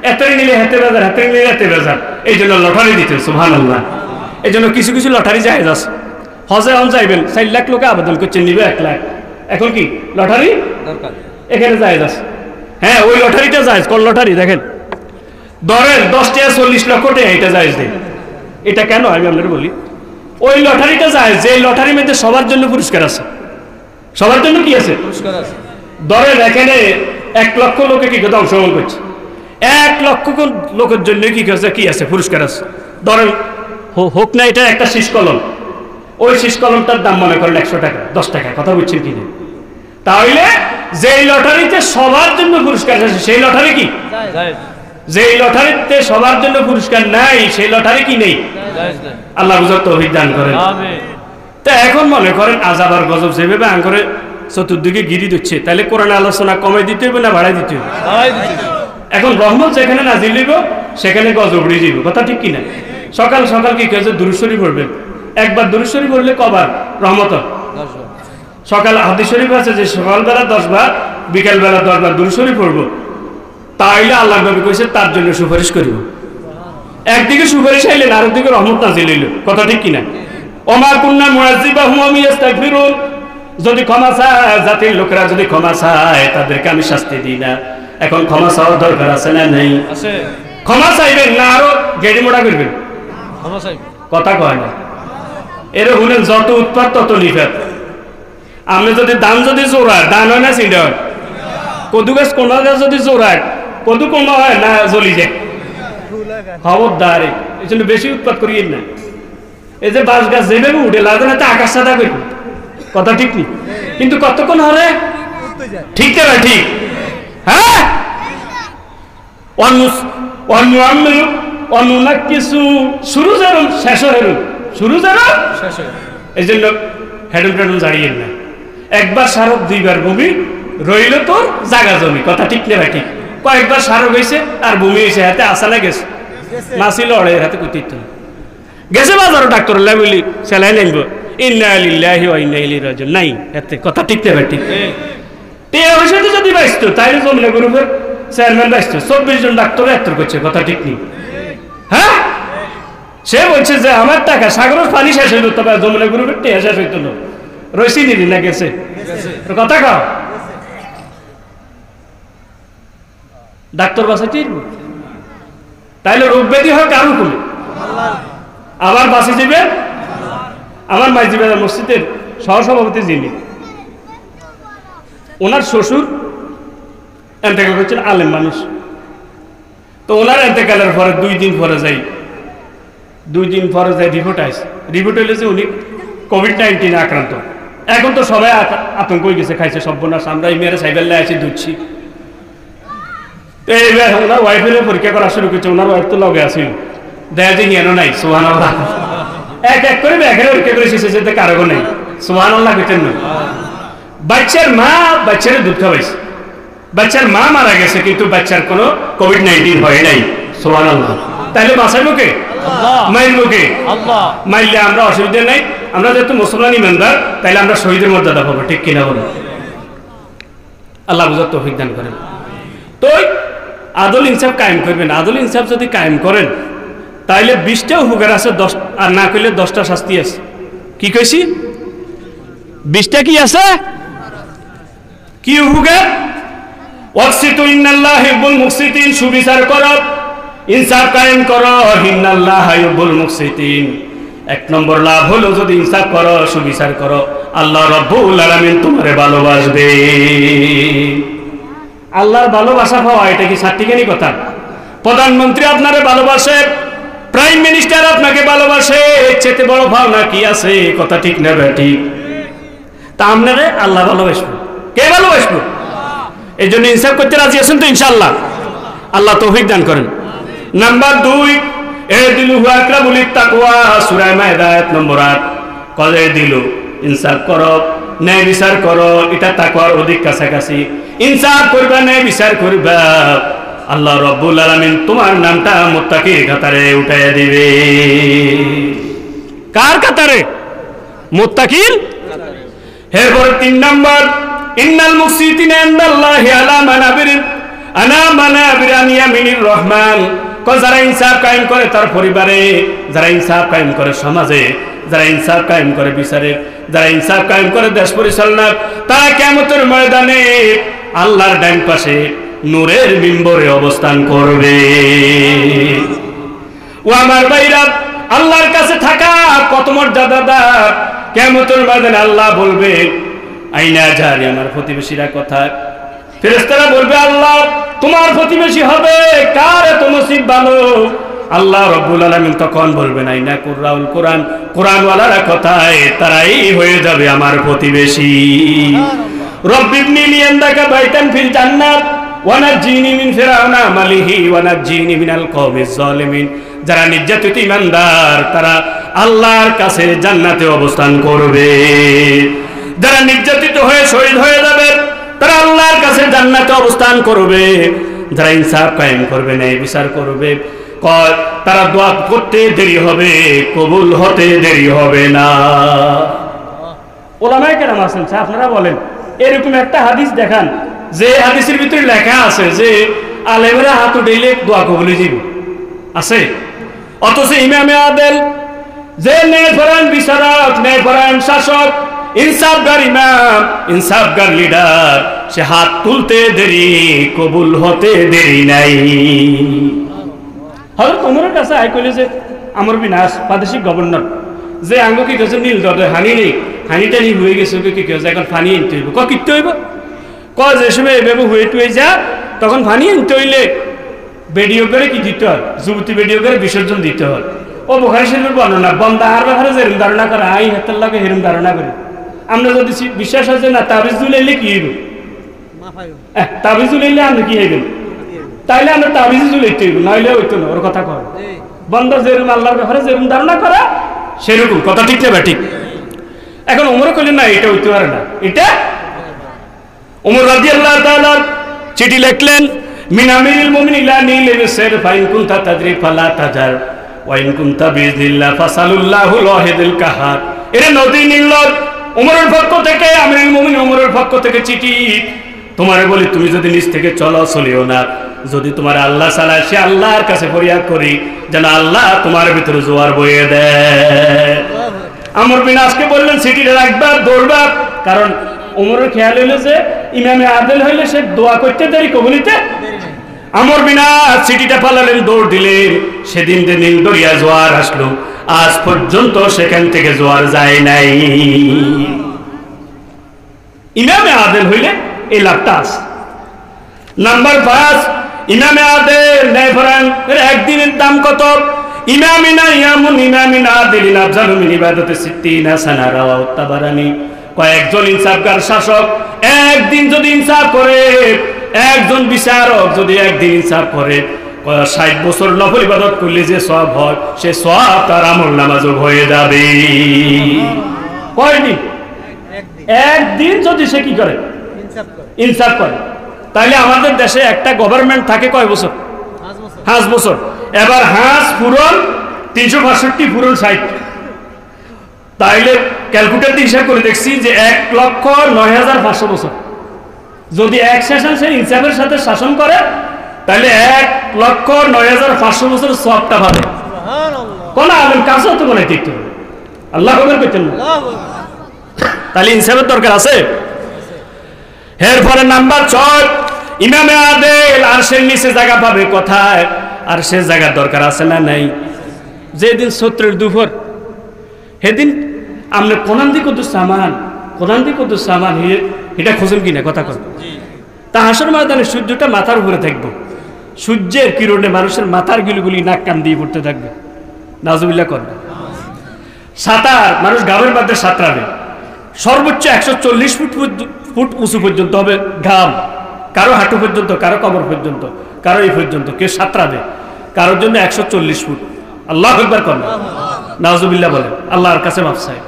এতে নিলে হাতে বাজার, হাতে নিলে হাতে বাজার, এই জন্য লটারি দিতেন, সুবহানাল্লাহ। এই জন্য কিছু কিছু লটারি জায়েজ আছে। হজে অন যাইবেন, 4 লাখ লোকে আবেদন করছেন, নিবে 1 লাখ, এখন কি লটারি দরকার? এখানে জায়েজ আছে। হ্যাঁ, ওই লটারিটা জায়েজ। কোন লটারি? দেখেন, ধরেন 10 টাকা 40 লক্ষ টাকা, এটা জায়েজ নেই। এটা কেন আমি আপনাদের বলি, ওই লটারিটা জায়েজ যে লটারির মধ্যে সবার জন্য পুরস্কার আছে। সবার জন্য কি আছে? পুরস্কার আছে। ধরেন এখানে 1 লক্ষ লোকে কি কথা অংশগ্রহণ করছে, 1 লক্ষ লোকের জন্য কি আছে? পুরস্কার আছে। ধরেন হোক না এটা একটা শীষ কলম, ওই শীষ কলমটার দাম মনে করেন 100 টাকা, 10 টাকা, কথা বুঝছেন কি? তাহলে যেই লটারিতে সবার জন্য পুরস্কার আছে সেই লটারি কি? যেই লটারিতে সবার জন্য পুরস্কার নাই সেই লটারি কি নেই? আল্লাহ বুঝার তৌফিক দান করেন। তা এখন মনে করেন আযাব আর গজব যেভাবে আঙ্করে চতুর্দিকে গিরি দিচ্ছে, তাহলে কোরআন আলোচনা কমাই দিতে হবে না বাড়াই দিতে হবে? এখন রহমত যেখানে নাজিল হইব সেখানে গজব উড়ে যাইব, কথা ঠিক কিনা? সকাল সকাল কি কেউ দুরূদ শরীফ পড়বেন, একবার দুরূদ শরীফ পড়লে কবার রহমত? 10 বার। সকাল হাদিস শরীফ আছে যে সকালবেলা 10 বার, বিকালবেলা 10 বার দুরূদ শরীফ পড়ব, তাইলে আল্লাহ নবী কইছে তার জন্য সুপারিশ করিব। একদিকে সুপারিশ আইলেন, আরেকদিকে রহমত নাজিল হইল, কথা ঠিক কিনা? ওমা কুন্না মুআযিবাহুম ওয়া ইস্তাগফিরুন, যদি ক্ষমা চায়, জাতির লোকেরা যদি ক্ষমা চায়, তাদেরকে আমি শাস্তি দিই না। এখন ক্ষমা চাওয়ার দরকার আছে না নেই? আছে। ক্ষমা চাইবেন না আরো গেড়ি মোড়া করবেন, ক্ষমা চাই। কথা কয় না। এর শুনেন যত উৎপাদ তত নিফাত। আপনি যদি দান যদি জোড়ায়, দান হয় না চিন্তা হয়। কদু গাছ কোন গাছ যদি জোড়ায়, কদু কোন হয় না জ্বলি যায়। খবরদার, এই জন্য বেশি উৎপাদ করিয়েন না। এই যে বাঁশ গাছ যেভাবে উঠে লাগে না, তা আকাশ সাদা করবে, কথা ঠিক নেই। কিন্তু কতক্ষণ হলে ঠিক না ঠিক? হ্যাঁ, অন্য কিছু শুরু যেরম শেষ হেরুন, শুরু যেরম শেষ। এই জন্য হেডুন টেডুন জাড়িয়েন না। একবার সারক দুইবার ভূমি রইল তোর জাগা জমি, কথা ঠিক না ঠিক? কয়েকবার সারক হয়েছে আর ভূমি হয়েছে, হাতে আসা না গেছে, মাছিল অড়ে হাতে কুতিত গেছে বাজারও ডাক্তার বলি সেলাই নেব, ইন্না লিল্লাহি ওয়া ইন্না ইলাইহি রাজিউন নাই হাতে, কথা ঠিক না ঠিক? তে হয়েছে যদি বাইসতো তাইলে জমিনা গ্রুপের চেয়ারম্যান বাইসতো, 24 জন ডাক্তার এত্তর করছে, কথা ঠিক নেই? হ্যাঁ, সে বলছে যে আমার টাকা সাগরের পানি শেষ হইল, তবে যমুনা গ্রুপের টেয়া শেষ হইত না, রসি দিলি না গেছে, কথা কাও ডাক্তার বাসাইতে তাইলে রোগ ব্যাধি হয় কারো কোলে, আবার বাসে যাবে। আমার মাইজিবাজার মসজিদের সহসভাপতি যিনি, ওনার শ্বশুর এন্তেকাল করছেন, আলেম মানুষ। তো ওনার এন্তেকালের পরে 2 দিন পরে যাই রিপোর্ট আসে। রিপোর্ট হইলে যে উনি কোভিড-19 আক্রান্ত। এখন তো সবাই আতঙ্ক হয়ে গেছে, খাইছে সর্বনাশ, আমরা এই মেয়েরা সাইবেল্লা এসে দুচ্ছি। তো এইবার ওনার ওয়াইফের পরীক্ষা করা শুরু করছে, ওনার ওয়াইফ তো লগে আছে, দেখা যায় নিয়ে নাই, সুবহানাল্লাহ। এক করে ব্যাগের পরীক্ষা করে শেষে যেতে কারো নেই, সুবহানাল্লাহ কেতেন না। বাচ্চার মা বাচ্চারে দুধ খাওয়াইছে, বাচ্চার মা মারা গেছে, কিন্তু বাচ্চার কোনো কোভিড-19 হয় নাই, সুবহানাল্লাহ। তাইলে বাঁচাইবো কে? মাইলবো কে? মাইলে আমরা অসুবিধা নাই, আমরা যেহেতু মুসলমান ইমানদার, তাইলে আমরা শহীদের মর্যাদা পাবো, ঠিক কিনা বলুন? আল্লাহ বুঝার তৌফিক দান করেন। তো আদল ইনসাফ কায়েম করবেন। আদল ইনসাফ যদি কায়েম করেন তাইলে 20টা উপকার আছে, 10 আর না করলে 10টা শাস্তি আছে। কি কইছি? 20টা কি আছে? কি উপকার? ওয়াকসিতু ইন্নাল্লাহা ইউহিব্বুল মুকসিতিন, সুবিচার করো, ইনসাফ কায়েম করো, ইন্নাল্লাহা ইউহিব্বুল মুকসিতিন। 1 নম্বর লাভ হলো যদি ইনসাফ করো, সুবিচার করো, আল্লাহ রাব্বুল আলামিন তোমারে ভালোবাসবে। আল্লাহর ভালোবাসা পাওয়া এটা কি সার্টিফিকেটই কথা? প্রধানমন্ত্রী আপনারে ভালোবাসে, প্রাইম মিনিস্টার আপনাকে ভালোবাসে, এর চেয়ে বড় ভাবনা কি আছে? কথা ঠিক না ঠিক? তা আপনারে আল্লাহ ভালোবাসবে, কে ভালোবাসবে? এই জন্য ইনসাফ করতে রাজি আছেন তো ইনশাআল্লাহ? আল্লাহ তৌফিক দান করেন। নাম্বার 2, এদিলু হুয়া আকরাবুল তাকওয়া, সূরা মায়েদা 1 নম্বর 8। কলে দিল ইনসাফ করো, ন্যায় বিচার করো, এটা তাকওয়ার অধিক কাছাকাছি। ইনসাফ করবা, ন্যায় বিচার করবা, আল্লাহ রাব্বুল আলামিন তোমার নামটা মুত্তাকির কাতারে উঠাইয়া দিবে। কার কাতারে? মুত্তাকির। এরপর 3 নম্বর, ইন্নাল মুকসিতিনা ইনদাল্লাহি আলা মানাবির আন ইয়ামিনির রহমান। যারা ইনসাফ কায়েম করে তার পরিবারে, যারা ইনসাফ কায়েম করে সমাজে, যারা ইনসাফ কায়েম করে বিচারে, যারা ইনসাফ কায়েম করে দেশ পরিচালনা, তারা কিয়ামতের ময়দানে আল্লাহর ডান পাশে নূরের মিম্বরে অবস্থান করবে। ও আমার ভাইরা, আল্লাহর কাছে থাকা কত মর্যাদাদার। কিয়ামতের ময়দানে আল্লাহ বলবে, আইনা জারি, আমার প্রতিবেশীরা কোথায়? ফেরেশতারা বলবে, আল্লাহ তোমার প্রতিবেশী হবে কার এত নসিব ভালো? আল্লাহ রাব্বুল আলামিন তখন বলবেন, আইনা কুররাউল কুরআন, কুরআনওয়ালারা কোথায়? তারাই হয়ে যাবে আমার প্রতিবেশী। রব্বিবনি লি ইনদাকা বাইতান ফিল জান্নাত ওয়া নাজ্জিনি মিন ফিরআউনা মালিহি ওয়া নাজ্জিনি মিনাল কওমিজ জালিমিন। যারা নির্যাতিত ঈমানদার তারা আল্লাহর কাছে জান্নাতে অবস্থান করবে। যারা নির্যাতিত হয়ে শহীদ হয়ে যাবে তারা আল্লাহর কাছে জান্নাতে অবস্থান করবে। যারা ইনসাফ কায়েম করবে, ন্যায় বিচার করবে, তারা দোয়া করতে দেরি হবে, কবুল হতে দেরি হবে না। ওলামায়ে কেরাম আছেন, আপনারা বলেন এরকম একটা হাদিস দেখান যে হাদিসের ভিতরে লেখা আছে যে আলেমেরা হাত উঠাইলে দোয়া কবুল হয়ে যাবে, আছে? অথচ ইমামে আদেল যে ন্যায়পরায়ণ বিচারক, ন্যায়পরায়ণ শাসক, ইনসাফগার ইমাম, ইনসাফগার লিডার, সে হাত তুলতে দেরি, কবুল হতে দেরি নাই। হযরত ওমরের কাছে আই কইলে যে আমর বিন আস প্রাদেশিক গভর্নর, যে আঙ্গ কি কেছে নীল দরে হানি নেই, হানিটা নি হয়ে গেছে, কি কেছে এখন পানি আনতে হইব। কিতে হইব? যে সময় এভাবে হয়ে টুয়ে যা, তখন পানি আনতে হইলে ভিডিও করে কি দিতে হয়, যুবতী ভিডিও করে বিসর্জন দিতে হয়। ও বুখারী শরীফের বর্ণনা, বন্দা আর ব্যাপারে যেরকম ধারণা করে আই হাতের লাগে হেরম ধারণা করে। আমরা যদি বিশ্বাস আছে না তাবিজ জুলাইলে কি হইব, তাবিজ জুলাইলে আমরা কি হইবেন, তাইলে আমরা তাবিজ জুলাইতে হইব, নইলে হইতো না। ওর কথা কয় বন্দা যেরকম আল্লাহর ব্যাপারে যেরকম ধারণা করা সেরকম কথা, ঠিক না ঠিক? এখন ওমরে কইলেন না এটা হইতে পারে না, এটা ওমর রাদিয়াল্লাহু তাআলা চিঠি লিখলেন, মিন আমিরিল মুমিনিন ইলা নীল সের ফাইন কুনতা তাদরি ফালা তাজার ওয়া ইন কুনতা বিইযনিল্লাহ ফাসালুল্লাহুল ওয়াহিদুল কাহার। এর নদী নীল ওমরের পক্ষ থেকে, আমিরুল মুমিনিন ওমরের পক্ষ থেকে চিঠি। তোমারে বলি তুমি যদি নিজ থেকে চলো চলিও না, যদি তোমার আল্লাহ চালায় সে আল্লাহর কাছে ফরিয়াদ করি যেন আল্লাহ তোমার ভিতরে জোয়ার বইয়ে দেয়। আমর বিন আজকে বললেন চিঠিটা রাখবা, দৌড়বা, কারণ ওমরের খেয়াল হইলো যে ইমামে আদেল হইলে সে দোয়া করতে দেরি, কবুলিতে। আমর বিন আস চিঠিটা ফালালেন, দৌড় দিলেন। সেদিন যে নীল দরিয়া জোয়ার আসলো, আজ পর্যন্ত সেখান থেকে জোয়ার যায় নাই। ইমামে আদেল হইলে এই লাভটা আছে। নাম্বার 5, ইমামে আদেল ন্যায় পরায়ণ, এর একদিনের দাম কত? ইমামিনা ইয়ামুন ইমামিনা আদিলিন আফজালু মিন ইবাদাতি সিত্তিনা সানা রাওয়াহু তাবারানি। কয়েকজন ইনসাফগার শাসক একদিন যদি ইনসাফ করে, একজন বিচারক যদি একদিন ইনসাফ করে, 60 বছর নফল ইবাদত করলে যে সওয়াব হয়, সে সওয়াব তার আমলনামা যোগ হয়ে যাবে। কয়দিন? একদিন যদি সে কি করে, ইনসাফ করে। তাহলে আমাদের দেশে একটা গভর্নমেন্ট থাকে কয় বছর? 5 বছর। এবার হাঁস পূরণ 365 পূরণ 60, তাইলে ক্যালকুলেটর দিয়ে হিসাব করে দেখছি যে 1,09,500 বছর। যদি এক সেশন সে ইনসাফের সাথে শাসন করে, তাহলে 1,09,500 বছর সবটা পাবে। কোন আলেম কাছেও তো বলে ঠিক, আল্লাহ খবর পেতেন না। তাহলে ইনসাফের দরকার আছে। এরপরে নাম্বার 6, ইমামে আদেল আরশের নিচে জায়গা পাবে কোথায়? আর সে জায়গার দরকার আছে না নাই? যেদিন সত্রের দুপুর, সেদিন আপনি কোনান্দি কদুস সামান এটা খোঁজেন কিনা কথা কন। তা হাসর ময়দানে সূর্যটা মাথার উপরে থাকবে, সূর্যের কিরণে মানুষের মাথার গিলগুলি নাক কান দিয়ে পড়তে থাকবে। নাজুবিল্লাহ কর। সাঁতার, মানুষ ঘামের মধ্যে সাঁতরাবে, সর্বোচ্চ 140 ফুট উঁচু পর্যন্ত হবে ঘাম, কারো হাঁটু পর্যন্ত, কারো কমর পর্যন্ত, কারো এই পর্যন্ত কেউ সাঁতরাবে, কারোর জন্য 140 ফুট। আল্লাহু আকবার কর, নাউজুবিল্লাহ বলে, আল্লাহর কাছে মাফ চাই।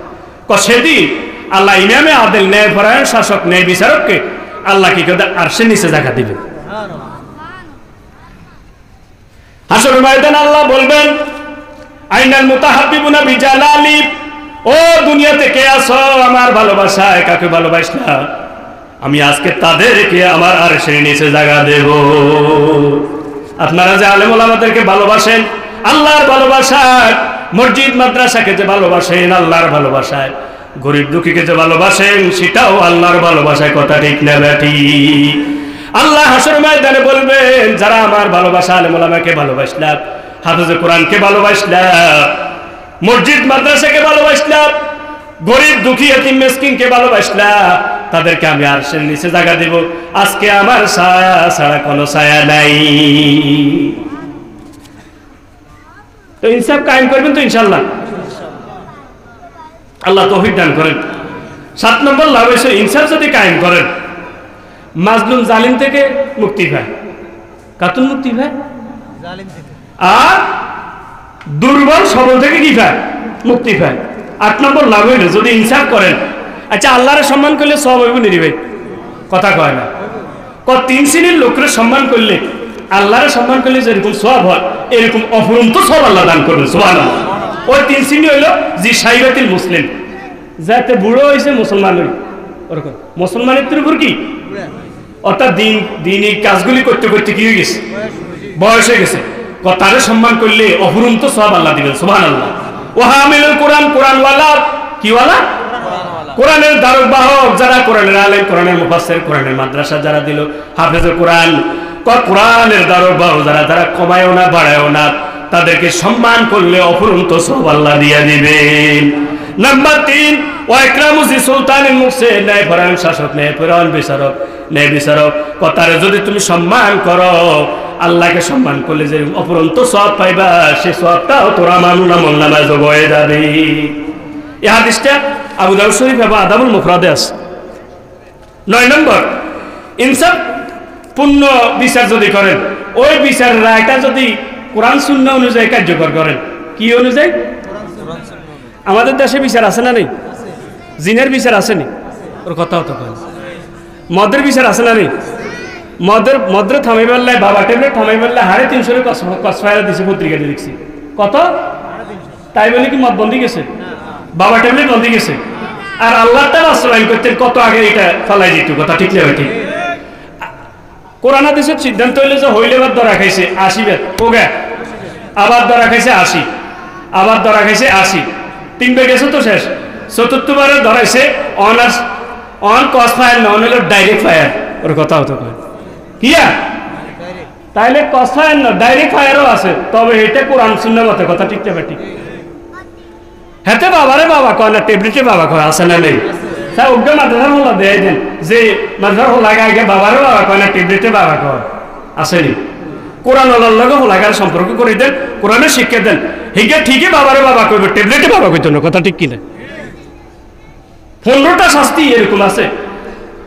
সেদিন আল্লাহ ইমামে আদেল ন্যায় পরায়ণ শাসক, ন্যায় বিচারককে আল্লাহ কি করে আরশের নিচে জায়গা দিবেন। হাসর ময়দানে আল্লাহ বলবেন, আইনাল মুতাহাব্বিবুনা বিজালালি, ও দুনিয়াতে কে আছো আমার ভালোবাসায়, কাকে ভালোবাসলা, আমি আজকে তাদেরকে আমার আরশের নিচে জায়গা দেব। আপনারা যে আলেম ওলামাদেরকে ভালোবাসেন আল্লাহর ভালোবাসায়, মসজিদ মাদ্রাসাকে যে ভালোবাসেন আল্লাহর ভালোবাসায়, গরিব দুঃখীকে যে ভালোবাসেন সেটাও আল্লাহর ভালোবাসায়, কথা ঠিক না ব্যাটি? আল্লাহ হাসর ময়দানে বলবেন, যারা আমার ভালোবাসা আলেম ওলামাকে ভালোবাসলাম, হাফেজে কোরআনকে ভালোবাসলাম, মসজিদ মাদ্রাসাকে ভালোবাসলাম, গরিব দুঃখী এতিম মিসকিনকে ভালোবাসলাম, তাদেরকে আমি আরশের নিচে জায়গা দেব। আজকে আমার ছায়া ছাড়া কোনো ছায়া নাই। তো ইনসাফ কায়েম করবেন তো ইনশাআল্লাহ? আল্লাহ তৌফিক দান করেন। 7 নম্বর লাভ হয়েছে, ইনসাফ যদি কায়েম করেন, মাজলুম জালিম থেকে মুক্তি পায়, কাতুন মুক্তি পায়, আর দুর্বল সবল থেকে কি পায়? মুক্তি পায়। 8 নম্বর লাভ হইল যদি ইনসাফ করেন। আচ্ছা, আল্লাহরে সম্মান করলে সব হইব নিরি ভাই? কথা কয় না। 3 শ্রেণীর লোকের সম্মান করলে, আল্লাহরে সম্মান করলে যেরকম সব হয়, এরকম অফুরন্ত সব আল্লাহ দান করবেন। সুবহানাল্লাহ। ওই 3 শ্রেণী হইল জি সাইবাতিল মুসলিম, যাতে বুড়ো হয়েছে মুসলমান হই, ওরকম মুসলমানের উপর কি অর্থাৎ দিনই কাজগুলি করতে করতে কি হয়ে গেছে, বয়স হয়ে গেছে, তারে সম্মান করলে অফুরন্ত সব আল্লাহ দিবেন। সুবহানাল্লাহ। ওয়া হামিলুল কোরআন, কোরআনওয়ালা, কি ওয়ালা? কোরআনের ধারক বাহক যারা, কোরআনের আলেম, কোরআনের মুফাসসির, কোরআনের মাদ্রাসা যারা দিল, হাফেজে কোরআন, কোরআনের ধারক বাহক যারা, যারা কমায়ও না বাড়ায়ও না, তাদেরকে সম্মান করলে অফুরন্ত সওয়াব আল্লাহ দিয়ে দিবেন। নাম্বার 3, ওয়া ইকরামু জি সুলতানিল মুকসিত, ন্যায়পরায়ণ শাসক, ন্যায়পরায়ণ বিচারক, ন্যায় বিচারক কথারে যদি তুমি সম্মান করো, আল্লাহকে সম্মান করলে যে অফুরন্ত সওয়াব পাইবা, সেই সওয়াবটাও তোরা আমল নামায় যোগ হয়ে যাবে। এই হাদিসটা আবু দাউদ শরীফ এবং আদাবুল মুফরাদে আছে। 9 নম্বর, ইনসাফ পূর্ণ বিচার যদি করেন, ওই বিচারের রায়টা যদি কোরআন সুন্নাহ অনুযায়ী কার্যকর করেন। কি অনুযায়ী? আমাদের দেশে বিচার আছে না নেই? জিনের বিচার আছে নি? ওর কথা হতো কেন? মদের বিচার আছে না নেই? মদের থামাই পারলে, বাবা টেবলেট থামাই পারলে 350 কসফায়ার দিছে, পত্রিকাতে দেখছি। কত? তাই বলে কি মদ বন্ধ গেছে? বাবা টেবলেট বন্ধ গেছে। আর আল্লাহ তাআলা বাস্তবায়ন করতেন কত আগে এটা ফলাই দিত। কথা ঠিক না? ঠিক। কোরআন হাদিসের সিদ্ধান্ত হইলে যে হইলে বার ধরা খাইছে 80 বেদ, ওগা আবার ধরা খাইছে 80, আবার ধরা খাইছে 80, 3 বার গেছে তো শেষ। চতুর্থবারে ধরাইছে অন কস ফায়ার, নন হলো ডাইরেক্ট ফায়ার। ওর কথা হতো কয় কিয়া, তাইলে কস ফায়ার না ডাইরেক্ট ফায়ারও আছে, তবে এটা কোরআন সুন্নাহ মতে। কথা ঠিক না? ঠিক। হেতে বাবারে বাবা কয় না, টেবলেটে বাবা কয়, আছে না নেই? তা ওকে মাদ্রাসার হলা দেয় দেন, যে মাদ্রাসার হলাকে আগে বাবারে বাবা কয় না, টেবলেটে বাবা কয়, আসেনি? কোরআন আল্লাহর লগে হলাকার সম্পর্ক করে দেন, কোরআনের শিক্ষা দেন, হিগে ঠিকই বাবারে বাবা কইবে, টেবলেটে বাবা কইতো না। কথা ঠিক কিনা? 15টা শাস্তি এরকম আছে।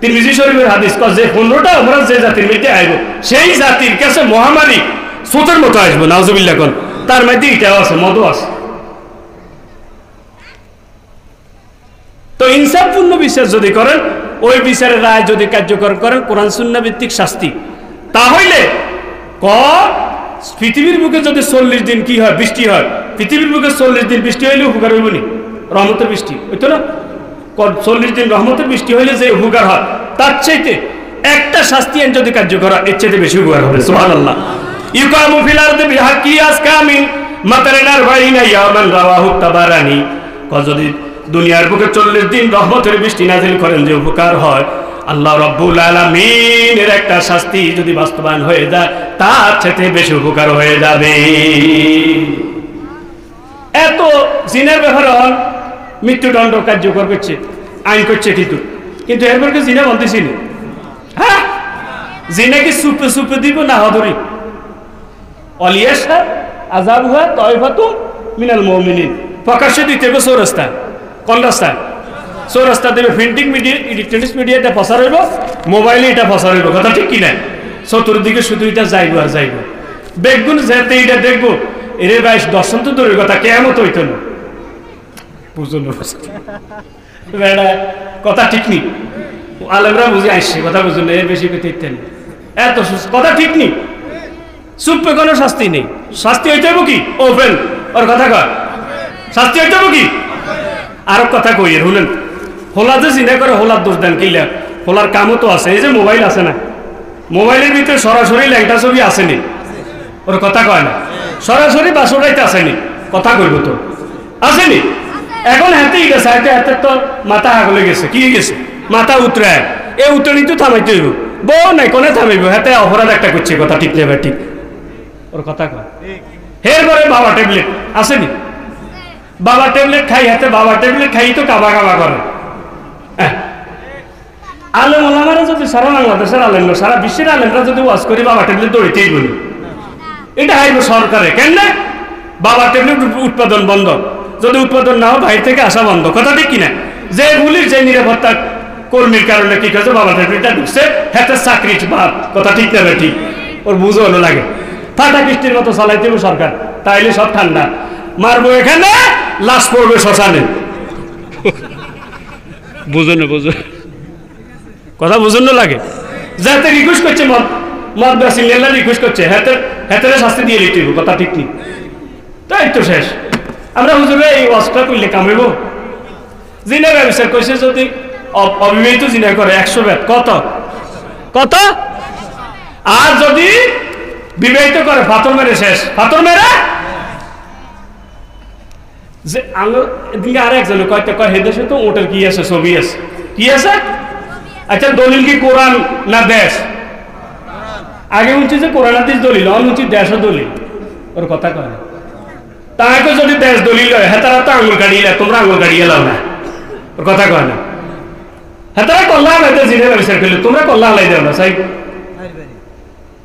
তিরমিজি শরীফের হাদিস কয় যে 15টা আমরা যে জাতির মধ্যে আইব, সেই জাতির কাছে মহামারী সোতের মতো আসবো। নাউজুবিল্লাহ কোন, তার মধ্যে এটাও আছে, মদও আছে। তো ইনসাফপূর্ণ বিচার যদি করেন, ওই বিচারের রায় যদি কার্যকর করেন, কোরআন সুন্নাহ ভিত্তিক শাস্তি, তাহলে পৃথিবীর বুকে যদি 40 দিন কি হয়, বৃষ্টি হয়, পৃথিবীর বুকে 40 দিন বৃষ্টি হইলে উপকার হইব নি? রহমতের বৃষ্টি হইতো না? 40 দিন রহমতের বৃষ্টি হইলে যে উপকার হয়, তার চাইতে একটা শাস্তি আইন যদি কার্যকর হয়, এর চাইতে বেশি উপকার হবে। সুবহানাল্লাহ। ইউকামু ফিল আরদি বিহাক্কি আসকামিন মাতারান 40 ইয়ামান, রাওয়াহু তাবারানি। যদি দুনিয়ার বুকে 40 দিন রহমতের বৃষ্টি নাজিল করেন, যে উপকার হয়, আল্লাহ রাব্বুল আলামিনের একটা শাস্তি যদি বাস্তবায়ন হয়ে যায়, তার চাইতে বেশি উপকার হয়ে যাবে। এত জিনের ব্যাপারে মৃত্যুদণ্ড কার্যকর করছে, আইন করছে, কিন্তু এরপরকে জিনা বলতেছি না। হ্যাঁ, জিনাকে সুপে সুপে দিব না হদরি অলিয়াসা আযাবুহা তায়ফাতুম মিনাল মুমিনিন। প্রকাশ্যে দিতে হবে চৌরাস্তা। কোন রাস্তা? চৌরাস্তা দেবে। প্রিন্টিং মিডিয়া, ইলেকট্রনিক্স মিডিয়া এটা প্রচার হইব, মোবাইলে এটা প্রচার হইব। কথা ঠিক কিনা? চতুর্দিকে শুধু এটা যাইব আর যাইব। বেগুন যেতে এটা দেখবো, এরে ভাই দর্শন তো দূরের কথা, কেয়ামত হইতো না। বুঝুন কথা ঠিক নি? আলেমরা বুঝে আসছে, কথা বুঝুন, এর বেশি কথা ইত্যান এত কথা ঠিক নি। চুপে কোনো শাস্তি নেই। শাস্তি হইতে হইব কি? ওপেন। ওর কথা কয় শাস্তি হইতে হইব কি? আর কথা কই এর হলেন, হোলা যে চিন্তা করে হোলার দোষ দেন কিলা? হোলার কামও তো আছে। এই যে মোবাইল আছে না, মোবাইলের ভিতরে সরাসরি ল্যাংটা ছবি আসেনি? ওর কথা কয় না। সরাসরি বাসুরাইতে আসেনি? কথা কইব তো আসেনি? এখন হাতেই গেছে, হাতে তো মাথা আগলে গেছে। কি গেছে? মাথা উতরায়। এই উতরানি তো থামাইতে হইব। বউ নাই কোনে থামাইব? হাতে অপরাধ একটা করছে। কথা ঠিক নেবে? ঠিক। ওর কথা কয়। এরপরে বাবা ট্যাবলেট আসেনি? বাবা ট্যাবলেট খাই, হাতে বাবা ট্যাবলেট খাই তো কাবা কাবা করে। আলেম ওলামারা যদি সারা বাংলাদেশের আলেম, সারা বিশ্বের আলেমরা যদি ওয়াজ করি, বাবা ট্যাবলেট দৌড়িতেই বলি। এটা হাইব সরকারে। কেন? বাবা ট্যাবলেট উৎপাদন বন্ধ। যদি উৎপাদন না হয়, বাইরে থেকে আসা বন্ধ। কথা ঠিক কিনা? যে পুলিশ, যে নিরাপত্তা কর্মীর কারণে কি কাছে বাবা ট্যাবলেটটা ঢুকছে, হাতে চাকরি বাদ। কথা ঠিক না? ঠিক। ওর বুঝো হলো লাগে, ফাটা বৃষ্টির মতো চালাইতে সরকার, তাইলে সব ঠান্ডা। মারবো এখানে, লাশ পড়বে শ্মশানে। বুঝো না? বুঝো কথা? বুঝুন না লাগে? যাতে রিকোয়েস্ট করছে, মদ বেশি নেলা রিকোয়েস্ট করছে, হাতে শাস্তি দিয়ে দিতে। কথা ঠিক নেই? তাই তো শেষ। আমরা হুজুরে এই ওয়াজটা করলে কামাইব? জিনা ব্যবসার কইছে যদি অবিবাহিত জিনা করে 100 বেদ। কত? কত? আর যদি বিবাহিত করে, ফাতর মেরে শেষ। ফাতর মেরে যে এদিকে আর একজন কয়টা কয় হে দেশে তো ওটার কি আছে, ছবি আছে, কি আছে? আচ্ছা দলিল কি কোরআন না দেশ? আগে উঠছে যে কোরআন হাদিস দলিল, অন উচিত দেশও দলিল। ওর কথা কয় না। তাকে যদি দেশ দলিল হয়, হ্যাঁ তারা তো আঙুল কাটিয়ে না, তোমরা আঙুল কাটিয়ে লাও না। ওর কথা কয় না। হ্যাঁ তারা কল্লা হালাইতে জিনে বিচার করলে, তোমরা কল্লা হালাই দাও না সাই।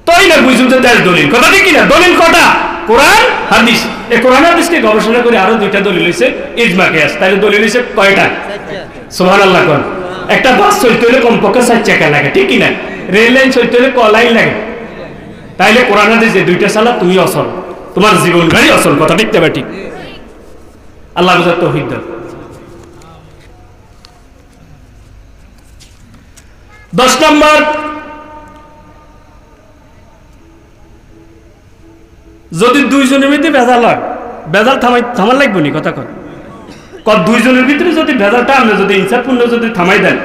তাই না বুঝুন যে দেশ দলিল, কথা ঠিক কিনা? দলিল কটা? কোরআন হাদিস। এই কোরআন হাদিসকে গবেষণা করে আরো দুইটা দলিল হয়েছে ইজমা কিয়াস। তাহলে দলিল হয়েছে কয়টা? সুবহানাল্লাহ কোন। একটা বাস চলতে হলে কমপক্ষে 4 চাকা লাগে, ঠিক কিনা? রেল লাইন চলতে হলে লাইন লাগে। তাইলে কোরআন হাদিস যে দুইটা সালা তুমি অসল, তোমার জীবন গাড়ি অসল, কথা ঠিক তবে ঠিক। আল্লাহ বুঝার তৌফিক দাও। 10 নম্বর, যদি দুইজনের মধ্যে ভেজাল হয়, ভেজাল থামার লাগবে নি, কথা কর। দুইজনের ভিতরে যদি ভেজালটা আপনি যদি ইনসাফপূর্ণ যদি থামাই দেন,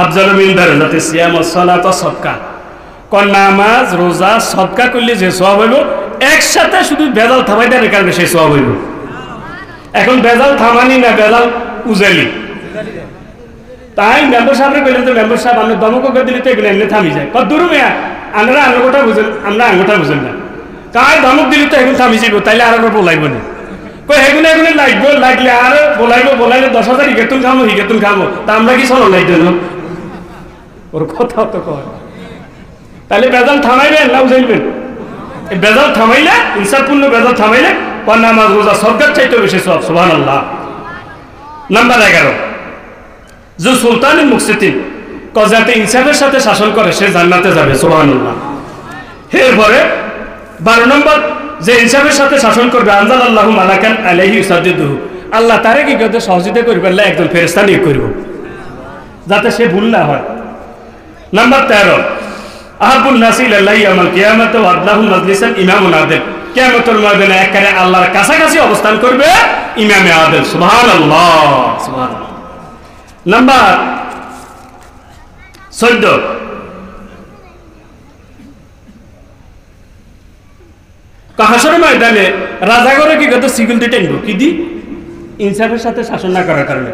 আফজাল মিন দারাজাতি সিয়াম ওয়াস সালাত ওয়াস সাদকা, কোন নামাজ রোজা সদকা করলে যে সওয়াব হইব, একসাথে শুধু ভেজাল থামাই দেন কারণে সেই সওয়াব হইব। এখন ভেজাল থামানি না ভেজাল উজালি। তাই মেম্বার সাহেবরে কইলেন যে মেম্বার সাহেব আপনি দমক করে দিলে তো এগুলো এমনি থামি যায়। দূর মেয়া আমরা আঙ্গটা বুঝেন, আমরা আঙ্গটা বুঝেন না। তাই ধমক দিলে তো এখন থামি যাইব, তাইলে আর বলাইব না। কই এগুলো এগুলো লাগবে, লাগলে আর বলাইলে 10,000 হিগেতুন খামো, তা আমরা কি চলো লাইট দেন? ওর কথা তো কয়। তাহলে বেজাল থামাইবেন না বুঝাইবেন? এই বেজাল থামাইলে, ইনসাফপূর্ণ বেজাল থামাইলে নামাজ রোজা সরকার চাইতে বেশি সব। সুবহানাল্লাহ। নাম্বার 11, যে সুলতানুল মুকসিতিন যাতে ইনসাফের সাথে শাসন করে সে জান্নাতে যাবে। সুবহানাল্লাহ। এরপরে 12 নম্বর, যে ইনসাফের সাথে শাসন করবে, আনজালাল্লাহু মালাকান আলাইহি ইউসাদ্দিদুহু, আল্লাহ তারে কি করতে সহযোগিতা করবে, আল্লাহ একজন ফেরেশতা নিয়োগ করব যাতে সে ভুল না হয়। নাম্বার 13, আহাবুন নাসি ইলাল্লাহি ইয়াউমাল কিয়ামাতি ওয়া আদলাহুম মাজলিসান ইমামুন আদিল, কিয়ামতের ময়দানে একবারে আল্লাহর কাছাকাছি অবস্থান করবে ইমামে আদিল। সুবহানাল্লাহ, সুবহানাল্লাহ। নাম্বার 14, হাসরের ময়দানে রাজাগরে কি করতে সিকিউরিটি টানবো, কি দি? ইনসাফের সাথে শাসন না করার কারণে।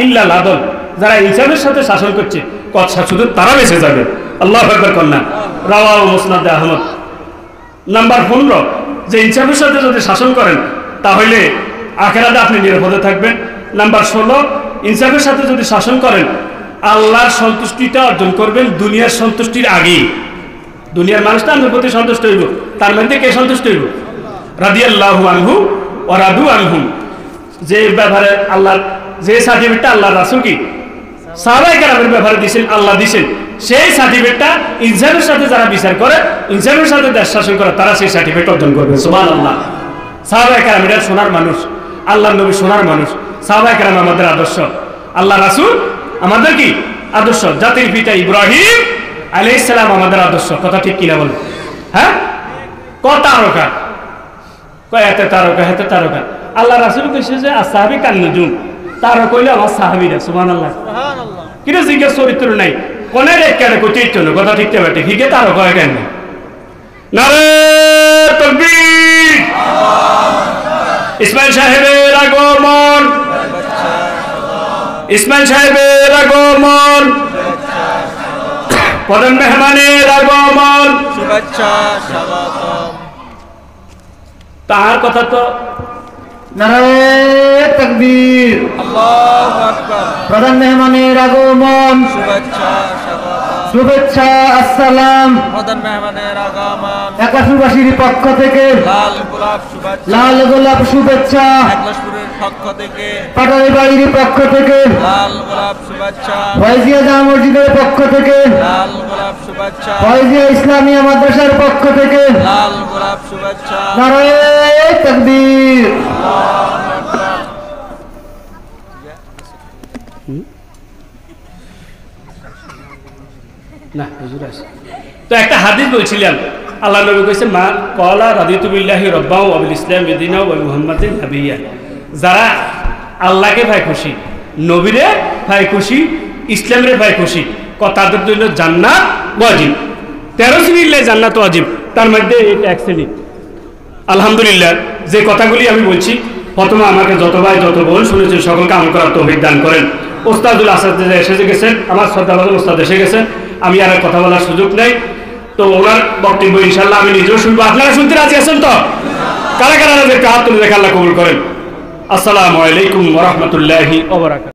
ইল্লাল আদল, যারা ইনসাফের সাথে শাসন করছে কথা শুধু তারা বেঁচে যাবে। আল্লাহু আকবার কন্যা, রাওয়াহু মুসনাদ আহমদ। নাম্বার 15, যে ইনসাফের সাথে যদি শাসন করেন তাহলে আখিরাতে আপনি নিরাপদে থাকবেন। নাম্বার 16, ইনসাফের সাথে যদি শাসন করেন আল্লাহর সন্তুষ্টিটা অর্জন করবেন দুনিয়ার সন্তুষ্টির আগেই। দুনিয়ার মানুষটা আমার প্রতি সন্তুষ্ট হইব, তার মধ্যে কে সন্তুষ্ট হইব? রাদিয়াল্লাহু আনহু ওয়া রাদু আনহুম। যে ব্যাপারে আল্লাহ যে সার্টিফিকেটটা আল্লাহ রাসূল কি সাহাবায়ে কেরামের ব্যাপারে দিয়েছেন, আল্লাহ দিয়েছেন, সেই সার্টিফিকেটটা ইনসাফের সাথে যারা বিচার করে, ইনসাফের সাথে দেশ শাসন করে, তারা সেই সার্টিফিকেট অর্জন করবে। সুবহানাল্লাহ। সাহাবায়ে কেরাম এরা সোনার মানুষ, আল্লাহর নবী সোনার মানুষ, সাহাবায়ে কেরাম আমাদের আদর্শ, আল্লাহ রাসূল আমাদের কি আদর্শ, জাতির পিতা ইব্রাহিম আলাইহিস সালাম আমাদের আদর্শ। কথা ঠিক কিনা বলেন? হ্যাঁ, তারকা কয় এতে তারকা, হেতে তারকা। আল্লাহ রাসূল কইছে যে আসহাবি কান নুজুম, তারকা কইলে আমার সাহাবীরা। সুবহানাল্লাহ। কিন্তু জিজ্ঞেস চরিত্র নাই, কোনের একেবারে চরিত্র না, কথা ঠিক না ঠিক, হিগে তারকা হয় কেন? নারে তাকবীর! ইসমাইল সাহেবের আগমন, ইসমাইল সাহেবের আগমন, প্রধান মেহমানের আগমন, শুভেচ্ছা স্বাগতম। তার কথা তো নারে তাকবীর, আল্লাহু আকবার। প্রধান মেহমানের আগমন, শুভেচ্ছা স্বাগতম। শুভেচ্ছা আসসালাম। প্রধান মেহমানের আগমন, একাশীবাসীর পক্ষ থেকে লাল গোলাপ শুভেচ্ছা। লাল গোলাপ শুভেচ্ছা, একলাশপুরের পক্ষ থেকে পাটালি বাড়ির পক্ষ থেকে, লাল গোলাপ শুভেচ্ছা। ফয়জিয়া জামা মসজিদের পক্ষ থেকে, লাল গোলাপ শুভেচ্ছা। ফয়জিয়া ইসলামিয়া মাদ্রাসার পক্ষ থেকে লাল গোলাপ শুভেচ্ছা। নারে তাকবীর। না হুজুর আছে তো একটা হাদিস বলছিলাম, আল্লাহ নবী কইছেন মা ক্বালা রাদিতু বিল্লাহি রাব্বান ওয়া বিল ইসলাম দিনা ওয়া মুহাম্মাদিন নাবিয়্যা, যারা আল্লাহকে ভাই খুশি, নবীরে ভাই খুশি, ইসলামের ভাই খুশি, তাদের জন্য জান্নাত ওয়াজিব। 13 শ্রেণীর জান্নাত ওয়াজিব, তার মধ্যে এটা এক শ্রেণী। আলহামদুলিল্লাহ, যে কথাগুলি আমি বলছি প্রথমে আমাকে যত ভাই যত বোন শুনেছেন সকলকে আমল করার তৌফিক দান করেন। ওস্তাদুল আসাদ এসে গেছেন, আমার শ্রদ্ধাভাজন ওস্তাদ এসে গেছেন, আমি আর কথা বলার সুযোগ নেই। তো ওনার বক্তব্য ইনশাল্লাহ আমি নিজেও শুনবো। আপনারা শুনতে রাজি আছেন তো? কারা কারা রাজি? হাত তুলে দেখে আল্লাহ কবুল করেন। আসসালামু আলাইকুম ওয়া রাহমাতুল্লাহি ওয়া বারাকাতুহু।